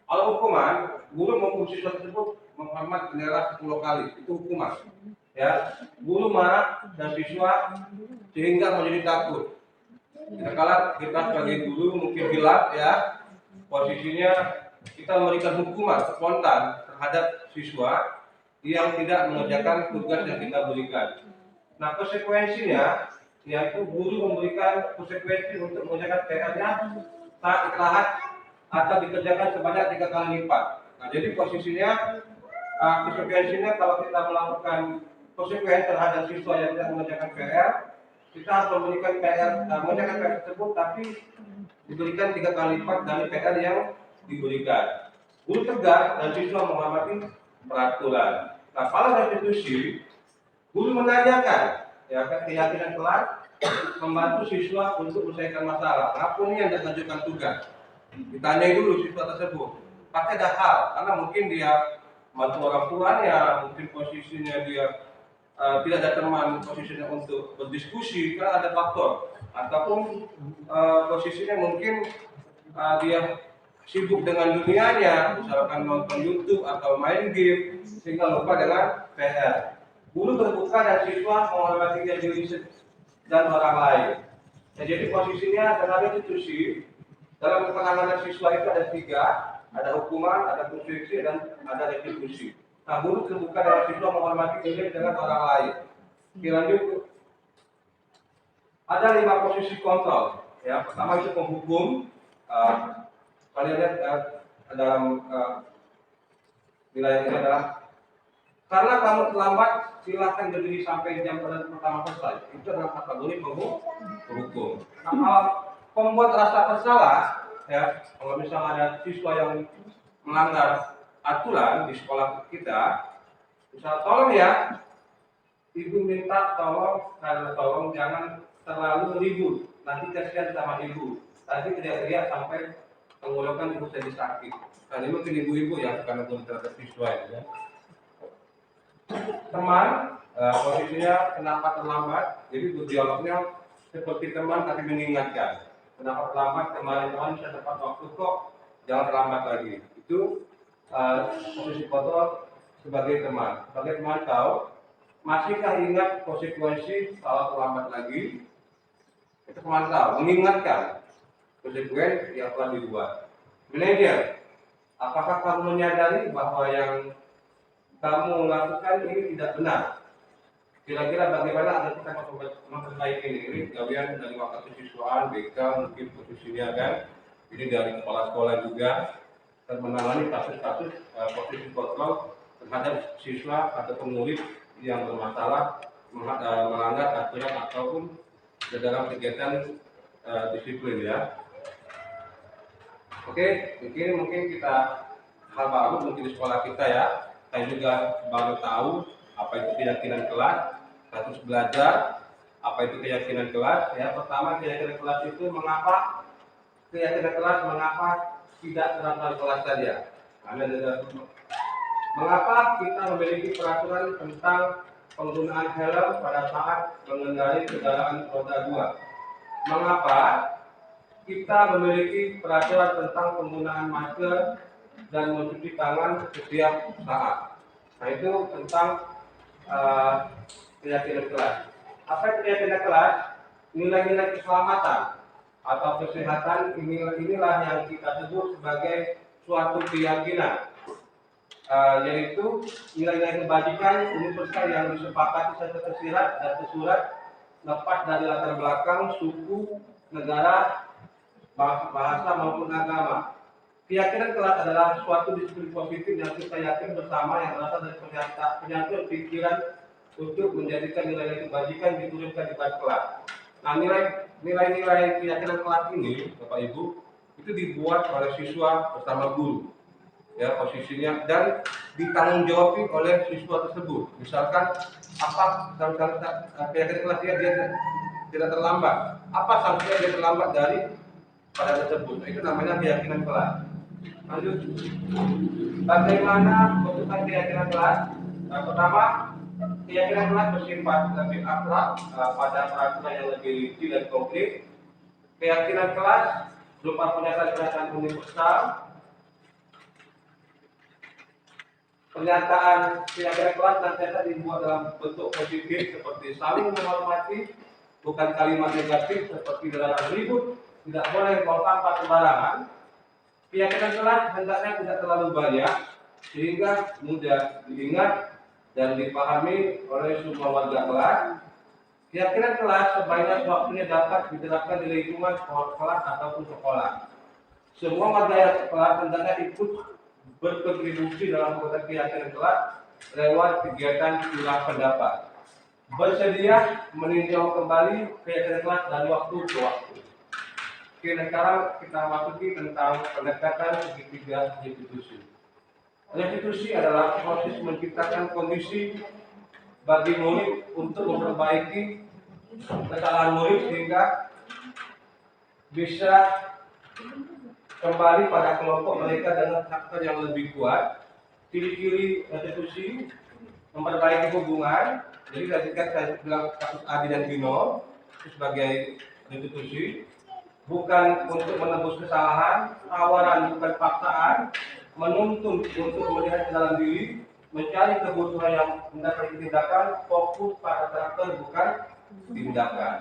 kalau hukuman, guru menghukum siswa tersebut menghormat bendera 10 kali, itu hukuman. Ya, guru marah dan siswa sehingga menjadi takut. Kadang-kala kita sebagai guru mungkin gelap ya, posisinya kita memberikan hukuman spontan terhadap siswa yang tidak mengerjakan tugas yang kita berikan. Nah, konsekuensinya yaitu guru memberikan konsekuensi untuk mengerjakan PR-nya saat istirahat atau dikerjakan sebanyak 3 kali lipat. Nah, jadi posisinya konsekuensinya kalau kita melakukan konsekuensi terhadap siswa yang tidak mengerjakan PR, kita harus memberikan mengerjakan PR tersebut, tapi diberikan 3 kali lipat dari PR yang diberikan. Guru tegas dan siswa menghormati peraturan. Nah, kalau restitusi, guru menanyakan ya keyakinan kelas, membantu siswa untuk menyelesaikan masalah. Apapun yang tidak mengajukan tugas, ditanyai dulu siswa tersebut. Pasti ada hal, karena mungkin dia bantu orang tuanya, mungkin posisinya dia tidak ada teman, posisinya untuk berdiskusi, karena ada faktor. Ataupun posisinya mungkin dia sibuk dengan dunianya, misalkan nonton YouTube atau main game, sehingga lupa dengan PR. Guru terbuka dan siswa menghormati diri dan orang lain. Ya, jadi posisinya dalam restitusi, dalam penanganan siswa itu ada 3, ada hukuman, ada konstruksi, dan ada restitusi. Nah, guru terbuka dan siswa menghormati diri dengan orang lain. Oke, lanjut. Ada 5 posisi kontrol. Ya, pertama itu penghukum. Kalian lihat dalam wilayah ini adalah karena kamu terlambat, silakan berdiri sampai jam pertama selesai. Itu adalah kategori penghukum. Nah, kalau pembuat rasa bersalah, ya, kalau misalnya ada siswa yang melanggar aturan di sekolah kita, misalnya tolong ya, ibu minta tolong jangan terlalu ribut. Nanti kasihan sama ibu. Tadi teriak-teriak sampai tenggorokan ibu jadi sakit. Nah, ini mungkin ibu-ibu ya, karena terhadap siswa ya. Teman, posisinya kenapa terlambat, jadi berdialognya seperti teman tapi mengingatkan. Kenapa terlambat, kemarin-kemarin saya tepat waktu kok, jangan terlambat lagi. Itu posisi kontrol sebagai teman tahu, masihkah ingat konsekuensi salah terlambat lagi? Itu teman tahu, mengingatkan konsekuensi yang telah dibuat. Manajer, apakah kamu menyadari bahwa yang kamu lakukan ini tidak benar? Kira-kira bagaimana agar kita memperbaiki ini gawean dari waktu siswaan, BK, mungkin posisinya kan, ini dari kepala sekolah juga, dan menangani kasus-kasus posisi kontrol terhadap siswa atau murid yang bermasalah melanggar aturan ataupun dalam kegiatan disiplin ya. Oke, mungkin kita hal baru mungkin di sekolah kita ya. Saya juga baru tahu apa itu keyakinan kelas, status belajar, apa itu keyakinan kelas ya. Pertama, keyakinan kelas itu mengapa tidak terapkan kelas saja. Mengapa kita memiliki peraturan tentang penggunaan helm pada saat mengendarai kendaraan roda 2? Mengapa kita memiliki peraturan tentang penggunaan masker dan mencuci tangan setiap saat? Nah, itu tentang keyakinan kelas. Apa itu keyakinan kelas? Nilai-nilai keselamatan atau kesehatan inilah yang kita sebut sebagai suatu keyakinan, yaitu nilai-nilai kebajikan universal yang disepakati secara tersirat dan tersurat lepas dari latar belakang, suku, negara, bahasa maupun agama. Keyakinan kelas adalah suatu disiplin positif yang kita yakin bersama yang berasal dari penyatuan pikiran untuk menjadikan nilai-nilai kebajikan diturunkan di kelas. Nah, nilai-nilai keyakinan kelas ini, Bapak Ibu, itu dibuat oleh siswa bersama guru, ya posisinya, dan ditanggung oleh siswa tersebut. Misalkan apa keyakinan kelas dia tidak terlambat, apa sanksinya dia terlambat dari pada tersebut. Itu namanya keyakinan kelas. Lanjut, bagaimana bentukan keyakinan kelas? Nah, pertama, keyakinan kelas bersifat lebih akhlak pada peraturan yang lebih rinci dan konkret. Keyakinan kelas berupa pernyataan universal. Pernyataan keyakinan kelas nantinya dibuat dalam bentuk positif seperti saling menghormati, bukan kalimat negatif seperti dalam ribut, tidak boleh buang sampah sembarangan. Keyakinan kelas hendaknya tidak terlalu banyak sehingga mudah diingat dan dipahami oleh semua warga kelas. Keyakinan kelas sebanyak waktunya dapat diterapkan di lingkungan kelas ataupun sekolah. Semua warga kelas hendaknya ikut berkontribusi dalam pembuatan keyakinan kelas lewat kegiatan pilah pendapat. Bersedia meninjau kembali keyakinan kelas dari waktu ke waktu. Oke, dan sekarang kita masuki tentang pendekatan segitiga restitusi. Restitusi adalah proses menciptakan kondisi bagi murid untuk memperbaiki kesalahan murid sehingga bisa kembali pada kelompok mereka dengan karakter yang lebih kuat. Ciri-ciri restitusi: memperbaiki hubungan. Jadi ketika saya bilang kasus Adi dan Dino itu sebagai restitusi, bukan untuk menebus kesalahan, tawaran bukan paksaan, menuntun untuk melihat ke dalam diri, mencari kebutuhan yang mendapat tindakan, fokus pada karakter bukan tindakan.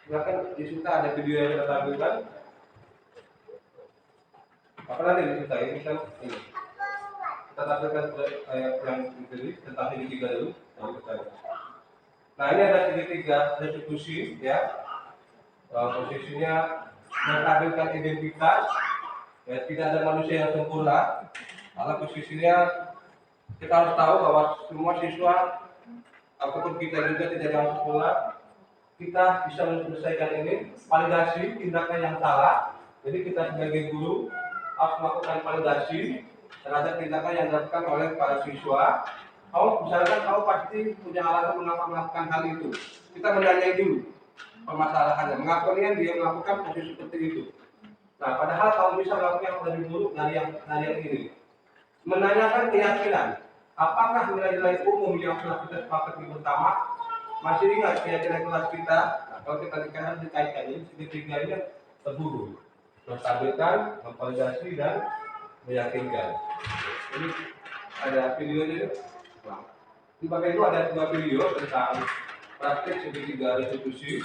Silakan Yusita, ada video yang kita tampilkan. Apa nanti Yusita ini kan ini. Kita tampilkan yang ini tentang segitiga dulu. Nah, ini ada segitiga restitusi ya. Posisinya menampilkan identitas, ya, tidak ada manusia yang sempurna. Karena posisinya kita harus tahu bahwa semua siswa ataupun kita juga tidak ada yang sempurna. Kita bisa menyelesaikan ini validasi tindakan yang salah. Jadi kita sebagai guru harus melakukan validasi terhadap tindakan yang dilakukan oleh para siswa. Misalkan kau pasti punya alasan mengapa melakukan hal itu. Kita menanyai dulu permasalahannya, mengapa dia melakukan kasus seperti itu. Nah, padahal kalau bisa melakukan yang lebih buruk dari yang ini. Menanyakan keyakinan, apakah nilai-nilai umum yang sudah kita sepakati bersama masih ingat keyakinan kelas kita? Nah, kalau kita dikaitkan ini segitiga terhubung, menstabilkan, memvalidasi dan meyakinkan. Jadi ada videonya yuk. Nah, di bagian itu ada 2 video tentang praktik segitiga restitusi.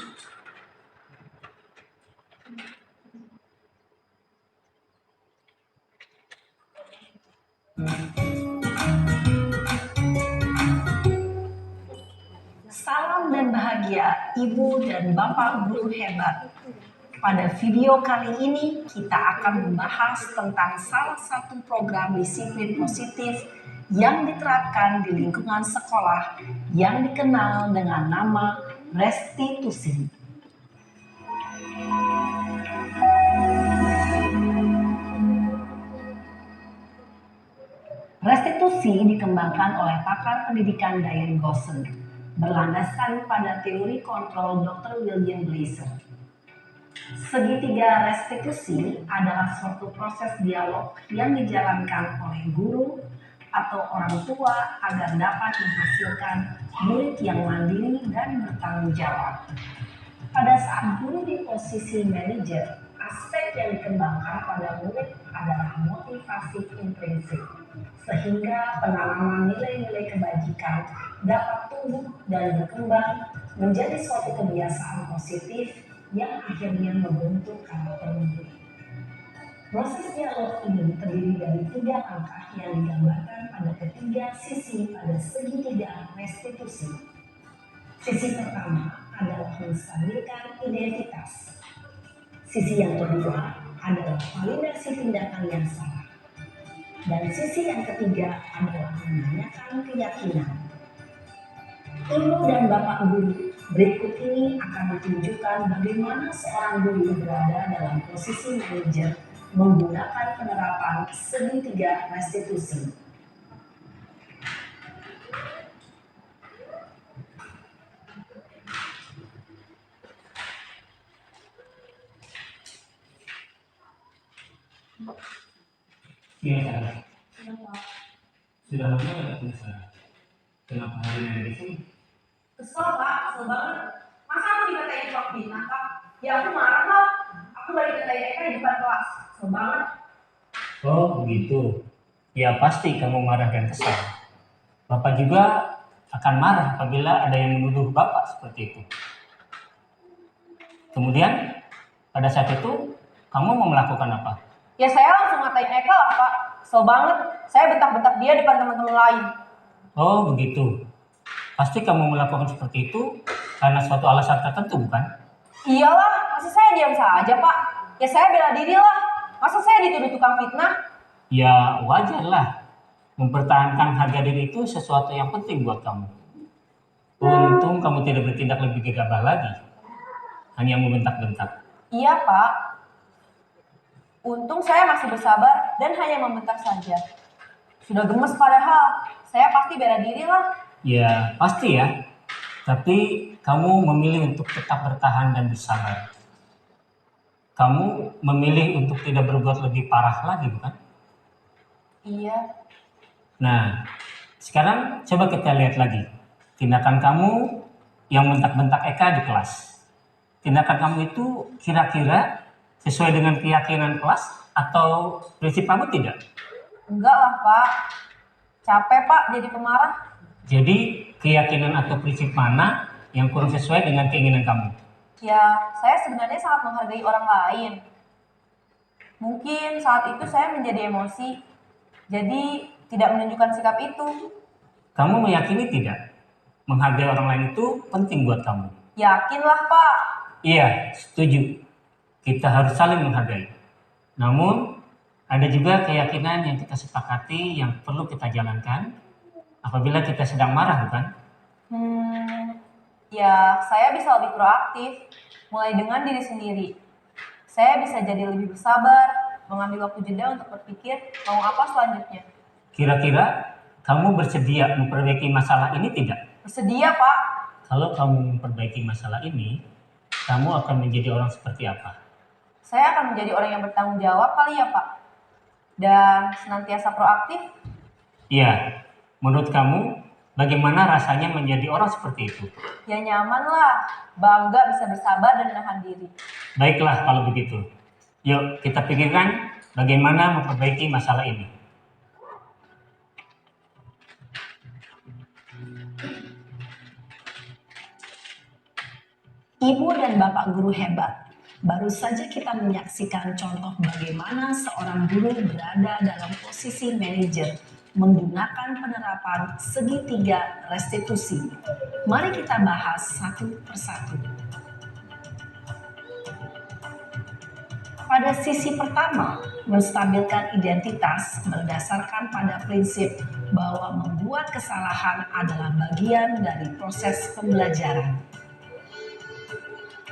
Salam dan bahagia Ibu dan Bapak guru hebat. Pada video kali ini kita akan membahas tentang salah satu program disiplin positif yang diterapkan di lingkungan sekolah yang dikenal dengan nama restitusi. Restitusi dikembangkan oleh pakar pendidikan Diane Gosson, berlandaskan pada teori kontrol Dr. William Blaser. Segitiga restitusi adalah suatu proses dialog yang dijalankan oleh guru atau orang tua agar dapat menghasilkan murid yang mandiri dan bertanggung jawab. Pada saat guru di posisi manajer, aspek yang dikembangkan pada murid adalah motivasi intrinsik, sehingga penanaman nilai-nilai kebajikan dapat tumbuh dan berkembang menjadi suatu kebiasaan positif yang akhirnya membentuk karakter murid. Proses dialog ini terdiri dari 3 langkah yang digambarkan pada ketiga sisi pada segitiga restitusi. Sisi pertama adalah menstabilkan identitas. Sisi yang kedua adalah validasi tindakan yang salah. Dan sisi yang ketiga adalah menanyakan keyakinan. Ibu dan Bapak guru, berikut ini akan ditunjukkan bagaimana seorang guru berada dalam posisi manajer menggunakan penerapan segitiga restitusi. Iya, Sarah. Sudah lama nggak ketemu Sarah? Kenapa hari ini ada di sini? Kesel Pak, kesel banget. Masa aku dikatain cok bintang Pak? Ya aku marah lah. Aku balik katain Eka di depan kelas. Kesel banget. Oh begitu. Ya pasti kamu marah dan kesal. Bapak juga akan marah apabila ada yang menuduh Bapak seperti itu. Kemudian pada saat itu kamu mau melakukan apa? Ya saya langsung ngatain Eka lah Pak. Kesel banget. Saya bentak-bentak dia depan teman-teman lain. Oh begitu. Pasti kamu melakukan seperti itu karena suatu alasan tertentu, bukan? Iyalah, masa saya diam saja Pak? Ya saya bela diri lah. Masa saya dituduh tukang fitnah? Ya wajarlah. Mempertahankan harga diri itu sesuatu yang penting buat kamu. Untung kamu tidak bertindak lebih gegabah lagi. Hanya membentak-bentak. Iya Pak. Untung saya masih bersabar dan hanya membentak saja. Sudah gemes padahal. Saya pasti bela diri lah. Ya pasti ya. Tapi kamu memilih untuk tetap bertahan dan bersabar. Kamu memilih untuk tidak berbuat lebih parah lagi, bukan? Iya. Nah, sekarang coba kita lihat lagi. Tindakan kamu yang bentak-bentak Eka di kelas. Tindakan kamu itu kira-kira sesuai dengan keyakinan kelas atau prinsip kamu tidak? Enggak lah Pak. Capek Pak jadi pemarah. Jadi keyakinan atau prinsip mana yang kurang sesuai dengan keinginan kamu? Ya, saya sebenarnya sangat menghargai orang lain. Mungkin saat itu saya menjadi emosi. Jadi tidak menunjukkan sikap itu. Kamu meyakini tidak? Menghargai orang lain itu penting buat kamu. Yakinlah Pak. Iya, setuju. Kita harus saling menghargai. Namun, ada juga keyakinan yang kita sepakati yang perlu kita jalankan apabila kita sedang marah, bukan? Ya saya bisa lebih proaktif, mulai dengan diri sendiri. Saya bisa jadi lebih bersabar, mengambil waktu jeda untuk berpikir mau apa selanjutnya. Kira-kira kamu bersedia memperbaiki masalah ini tidak? Bersedia Pak. Kalau kamu memperbaiki masalah ini, kamu akan menjadi orang seperti apa? Saya akan menjadi orang yang bertanggung jawab kali ya Pak. Dan senantiasa proaktif. Iya, menurut kamu bagaimana rasanya menjadi orang seperti itu? Ya nyaman lah, bangga bisa bersabar dan menahan diri. Baiklah kalau begitu. Yuk kita pikirkan bagaimana memperbaiki masalah ini. Ibu dan Bapak guru hebat. Baru saja kita menyaksikan contoh bagaimana seorang guru berada dalam posisi manajer menggunakan penerapan segitiga restitusi. Mari kita bahas satu persatu. Pada sisi pertama, menstabilkan identitas berdasarkan pada prinsip bahwa membuat kesalahan adalah bagian dari proses pembelajaran.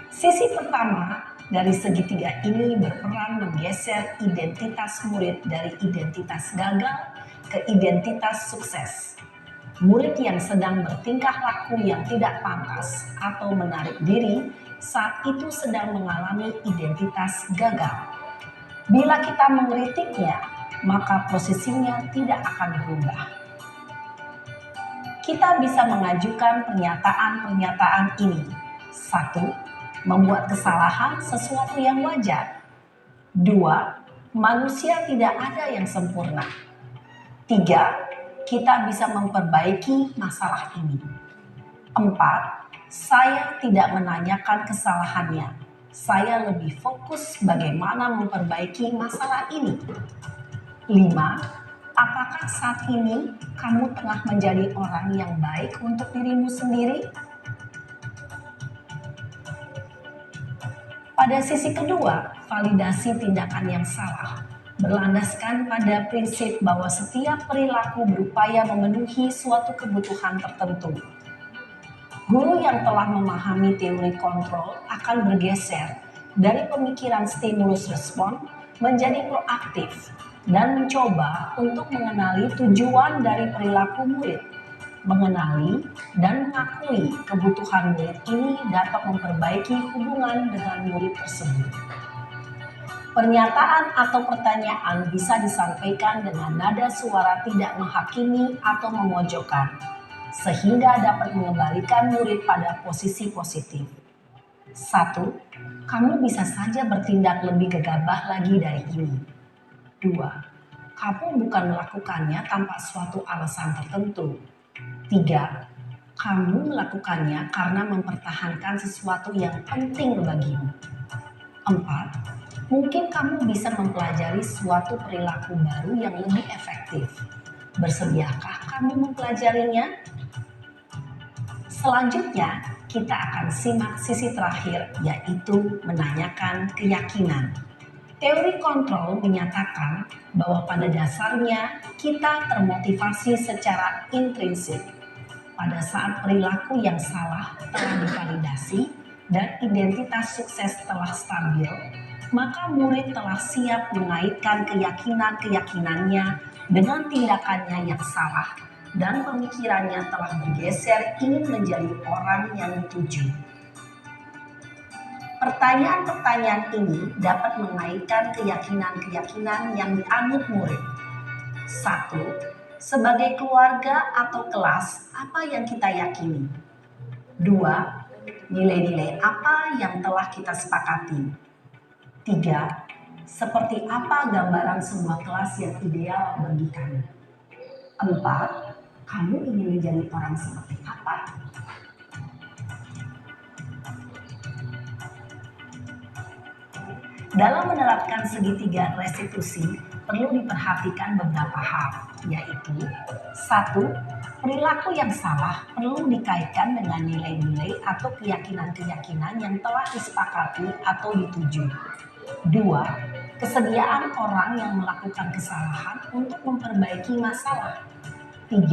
Sisi pertama dari segitiga ini berperan menggeser identitas murid dari identitas gagal ke identitas sukses. Murid yang sedang bertingkah laku yang tidak pantas atau menarik diri saat itu sedang mengalami identitas gagal. Bila kita mengkritiknya, maka posisinya tidak akan berubah. Kita bisa mengajukan pernyataan-pernyataan ini. 1. Membuat kesalahan sesuatu yang wajar. 2. Manusia tidak ada yang sempurna. 3. Kita bisa memperbaiki masalah ini. 4. Saya tidak menanyakan kesalahannya. Saya lebih fokus bagaimana memperbaiki masalah ini. 5. Apakah saat ini kamu tengah menjadi orang yang baik untuk dirimu sendiri? Pada sisi kedua, validasi tindakan yang salah berlandaskan pada prinsip bahwa setiap perilaku berupaya memenuhi suatu kebutuhan tertentu. Guru yang telah memahami teori kontrol akan bergeser dari pemikiran stimulus respon menjadi proaktif dan mencoba untuk mengenali tujuan dari perilaku murid. Mengenali dan mengakui kebutuhan murid ini dapat memperbaiki hubungan dengan murid tersebut. Pernyataan atau pertanyaan bisa disampaikan dengan nada suara tidak menghakimi atau memojokkan, sehingga dapat mengembalikan murid pada posisi positif. 1. Kamu bisa saja bertindak lebih gegabah lagi dari ini. 2. Kamu bukan melakukannya tanpa suatu alasan tertentu. 3. Kamu melakukannya karena mempertahankan sesuatu yang penting bagimu. 4. Mungkin kamu bisa mempelajari suatu perilaku baru yang lebih efektif. Bersediakah kamu mempelajarinya? Selanjutnya, kita akan simak sisi terakhir, yaitu menanyakan keyakinan. Teori kontrol menyatakan bahwa pada dasarnya kita termotivasi secara intrinsik. Pada saat perilaku yang salah telah divalidasi dan identitas sukses telah stabil, maka murid telah siap mengaitkan keyakinan-keyakinannya dengan tindakannya yang salah dan pemikirannya telah bergeser ingin menjadi orang yang dituju. Pertanyaan-pertanyaan ini dapat mengaitkan keyakinan-keyakinan yang dianut murid. 1. Sebagai keluarga atau kelas, apa yang kita yakini? 2. Nilai-nilai apa yang telah kita sepakati? 3. Seperti apa gambaran sebuah kelas yang ideal bagi kami? 4. Kamu ingin menjadi orang seperti apa? Dalam menerapkan segitiga restitusi, perlu diperhatikan beberapa hal, yaitu 1. Perilaku yang salah perlu dikaitkan dengan nilai-nilai atau keyakinan-keyakinan yang telah disepakati atau dituju. 2. Kesediaan orang yang melakukan kesalahan untuk memperbaiki masalah. 3.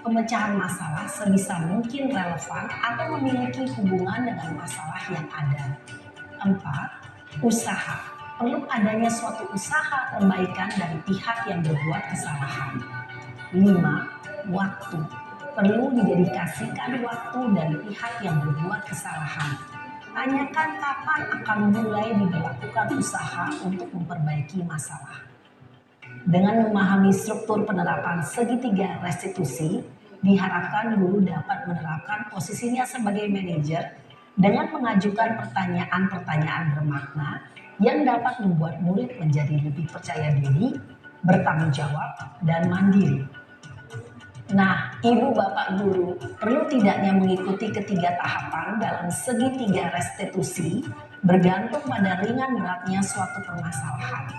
Pemecahan masalah sebisa mungkin relevan atau memiliki hubungan dengan masalah yang ada. 4. Usaha. Perlu adanya suatu usaha perbaikan dari pihak yang berbuat kesalahan. 5. Waktu. Perlu didedikasikan waktu dari pihak yang berbuat kesalahan. Tanyakan kapan akan mulai diberlakukan usaha untuk memperbaiki masalah. Dengan memahami struktur penerapan segitiga restitusi, diharapkan guru dapat menerapkan posisinya sebagai manajer dengan mengajukan pertanyaan-pertanyaan bermakna yang dapat membuat murid menjadi lebih percaya diri, bertanggung jawab, dan mandiri. Nah, Ibu Bapak Guru perlu tidaknya mengikuti ketiga tahapan dalam segitiga restitusi bergantung pada ringan beratnya suatu permasalahan.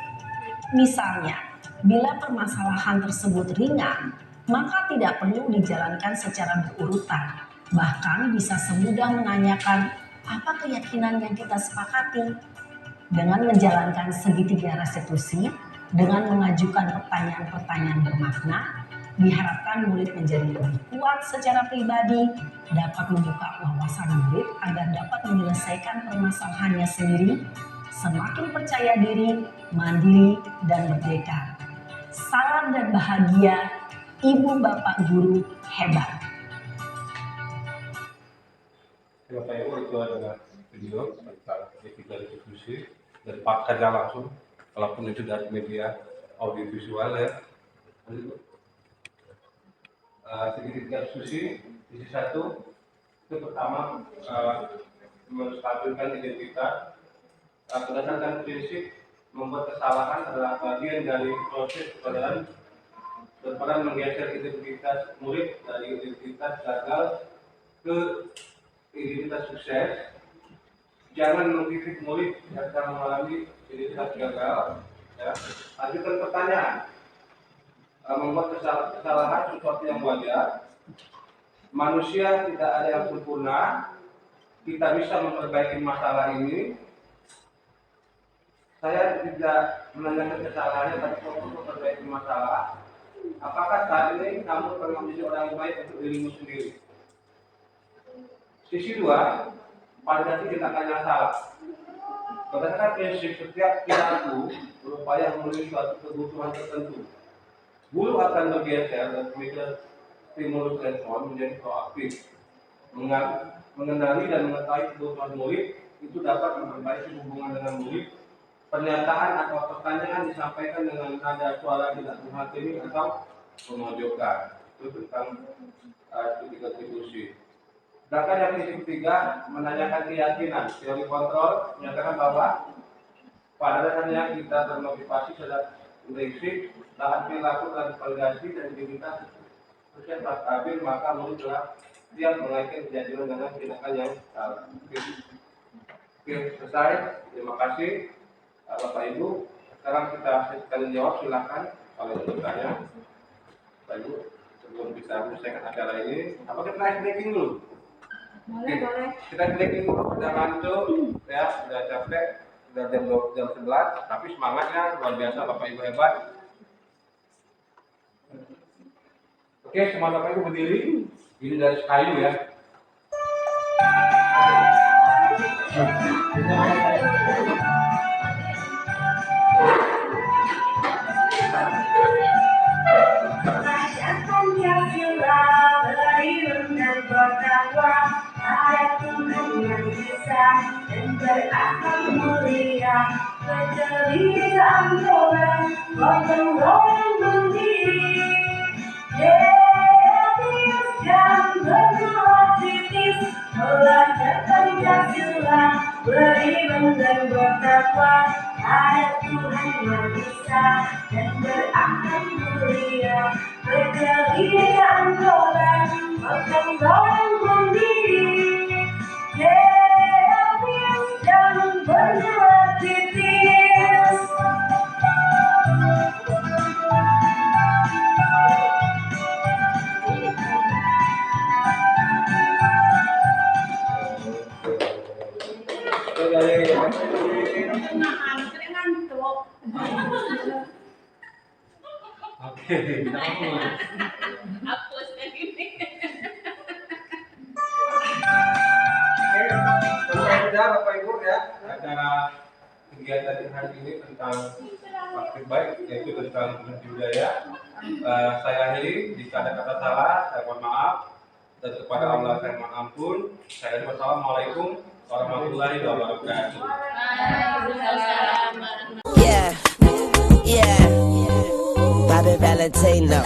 Misalnya, bila permasalahan tersebut ringan, maka tidak perlu dijalankan secara berurutan. Bahkan bisa semudah menanyakan apa keyakinan yang kita sepakati. Dengan menjalankan segitiga restitusi, dengan mengajukan pertanyaan-pertanyaan bermakna, diharapkan murid menjadi lebih kuat secara pribadi, dapat membuka wawasan murid agar dapat menyelesaikan permasalahannya sendiri, semakin percaya diri, mandiri, dan merdeka. Salam dan bahagia, Ibu Bapak Guru hebat. Bapak Ibu, itu adalah video tentang ketiga diskusi dari Pak saja langsung, walaupun itu dari media audiovisual ya. Segitiga diskusi sisi satu itu pertama menstabilkan identitas berdasarkan prinsip membuat kesalahan adalah bagian dari proses pembelajaran berperan menggeser identitas murid dari identitas gagal ke identitas sukses. Jangan mengkritik murid yang sedang mengalami identitas gagal. Ya. Ajukan pertanyaan. Membuat kesalahan sesuatu yang wajar. Manusia tidak ada yang sempurna. Kita bisa memperbaiki masalah ini. Saya tidak menanyakan kesalahannya, tapi fokus memperbaiki masalah. Apakah saat ini kamu pernah menjadi orang yang baik untuk dirimu sendiri? Sisi dua, validasi tindakan yang salah. Berdasarkan prinsip setiap perilaku berupaya memenuhi suatu kebutuhan tertentu. Guru akan bergeser dan memikir stimulus respon menjadi proaktif. Mengenali dan mengetahui kebutuhan murid itu dapat memperbaiki hubungan dengan murid. Pernyataan atau pertanyaan disampaikan dengan nada suara tidak menghakimi atau memojokkan. Itu tentang ketiga diskusi. Sedangkan yang prinsip ketiga menanyakan keyakinan. Teori kontrol menyatakan bahwa pada dasarnya kita termotivasi secara prinsip lahan perilaku dan validasi dan identitas sukses telah stabil, maka murid telah siap mengaitkan kejadian dengan tindakan yang salah. Oke, selesai. Terima kasih Bapak Ibu. Sekarang kita sekali jawab, silakan kalau ada bertanya. Bapak Ibu, sebelum kita menyelesaikan acara ini, apa kita ice breaking dulu? Boleh. Kita breaking dulu, sudah ngantuk, ya, sudah capek, sudah jam 11, tapi semangatnya luar biasa, Bapak Ibu hebat. Oke, semua Bapak Ibu berdiri. Ini dari kayu ya. Beriman dan bertakwa, ada Tuhan yang bisa dan berakhir mulia. Kejadian dolan, berkembang mandiri. Kreatif dan berbuat titis. Oke, Hapus kayak gini. selesai sudah Bapak Ibu ya acara kegiatan hari ini tentang praktik baik, yaitu tentang budaya. Saya akhiri, jika ada kata salah saya mohon maaf, dan kepada Allah saya mohon ampun. Saya wassalamualaikum warahmatullahi wabarakatuh. Waalaikumsalam. Yeah, Bobby Valentino.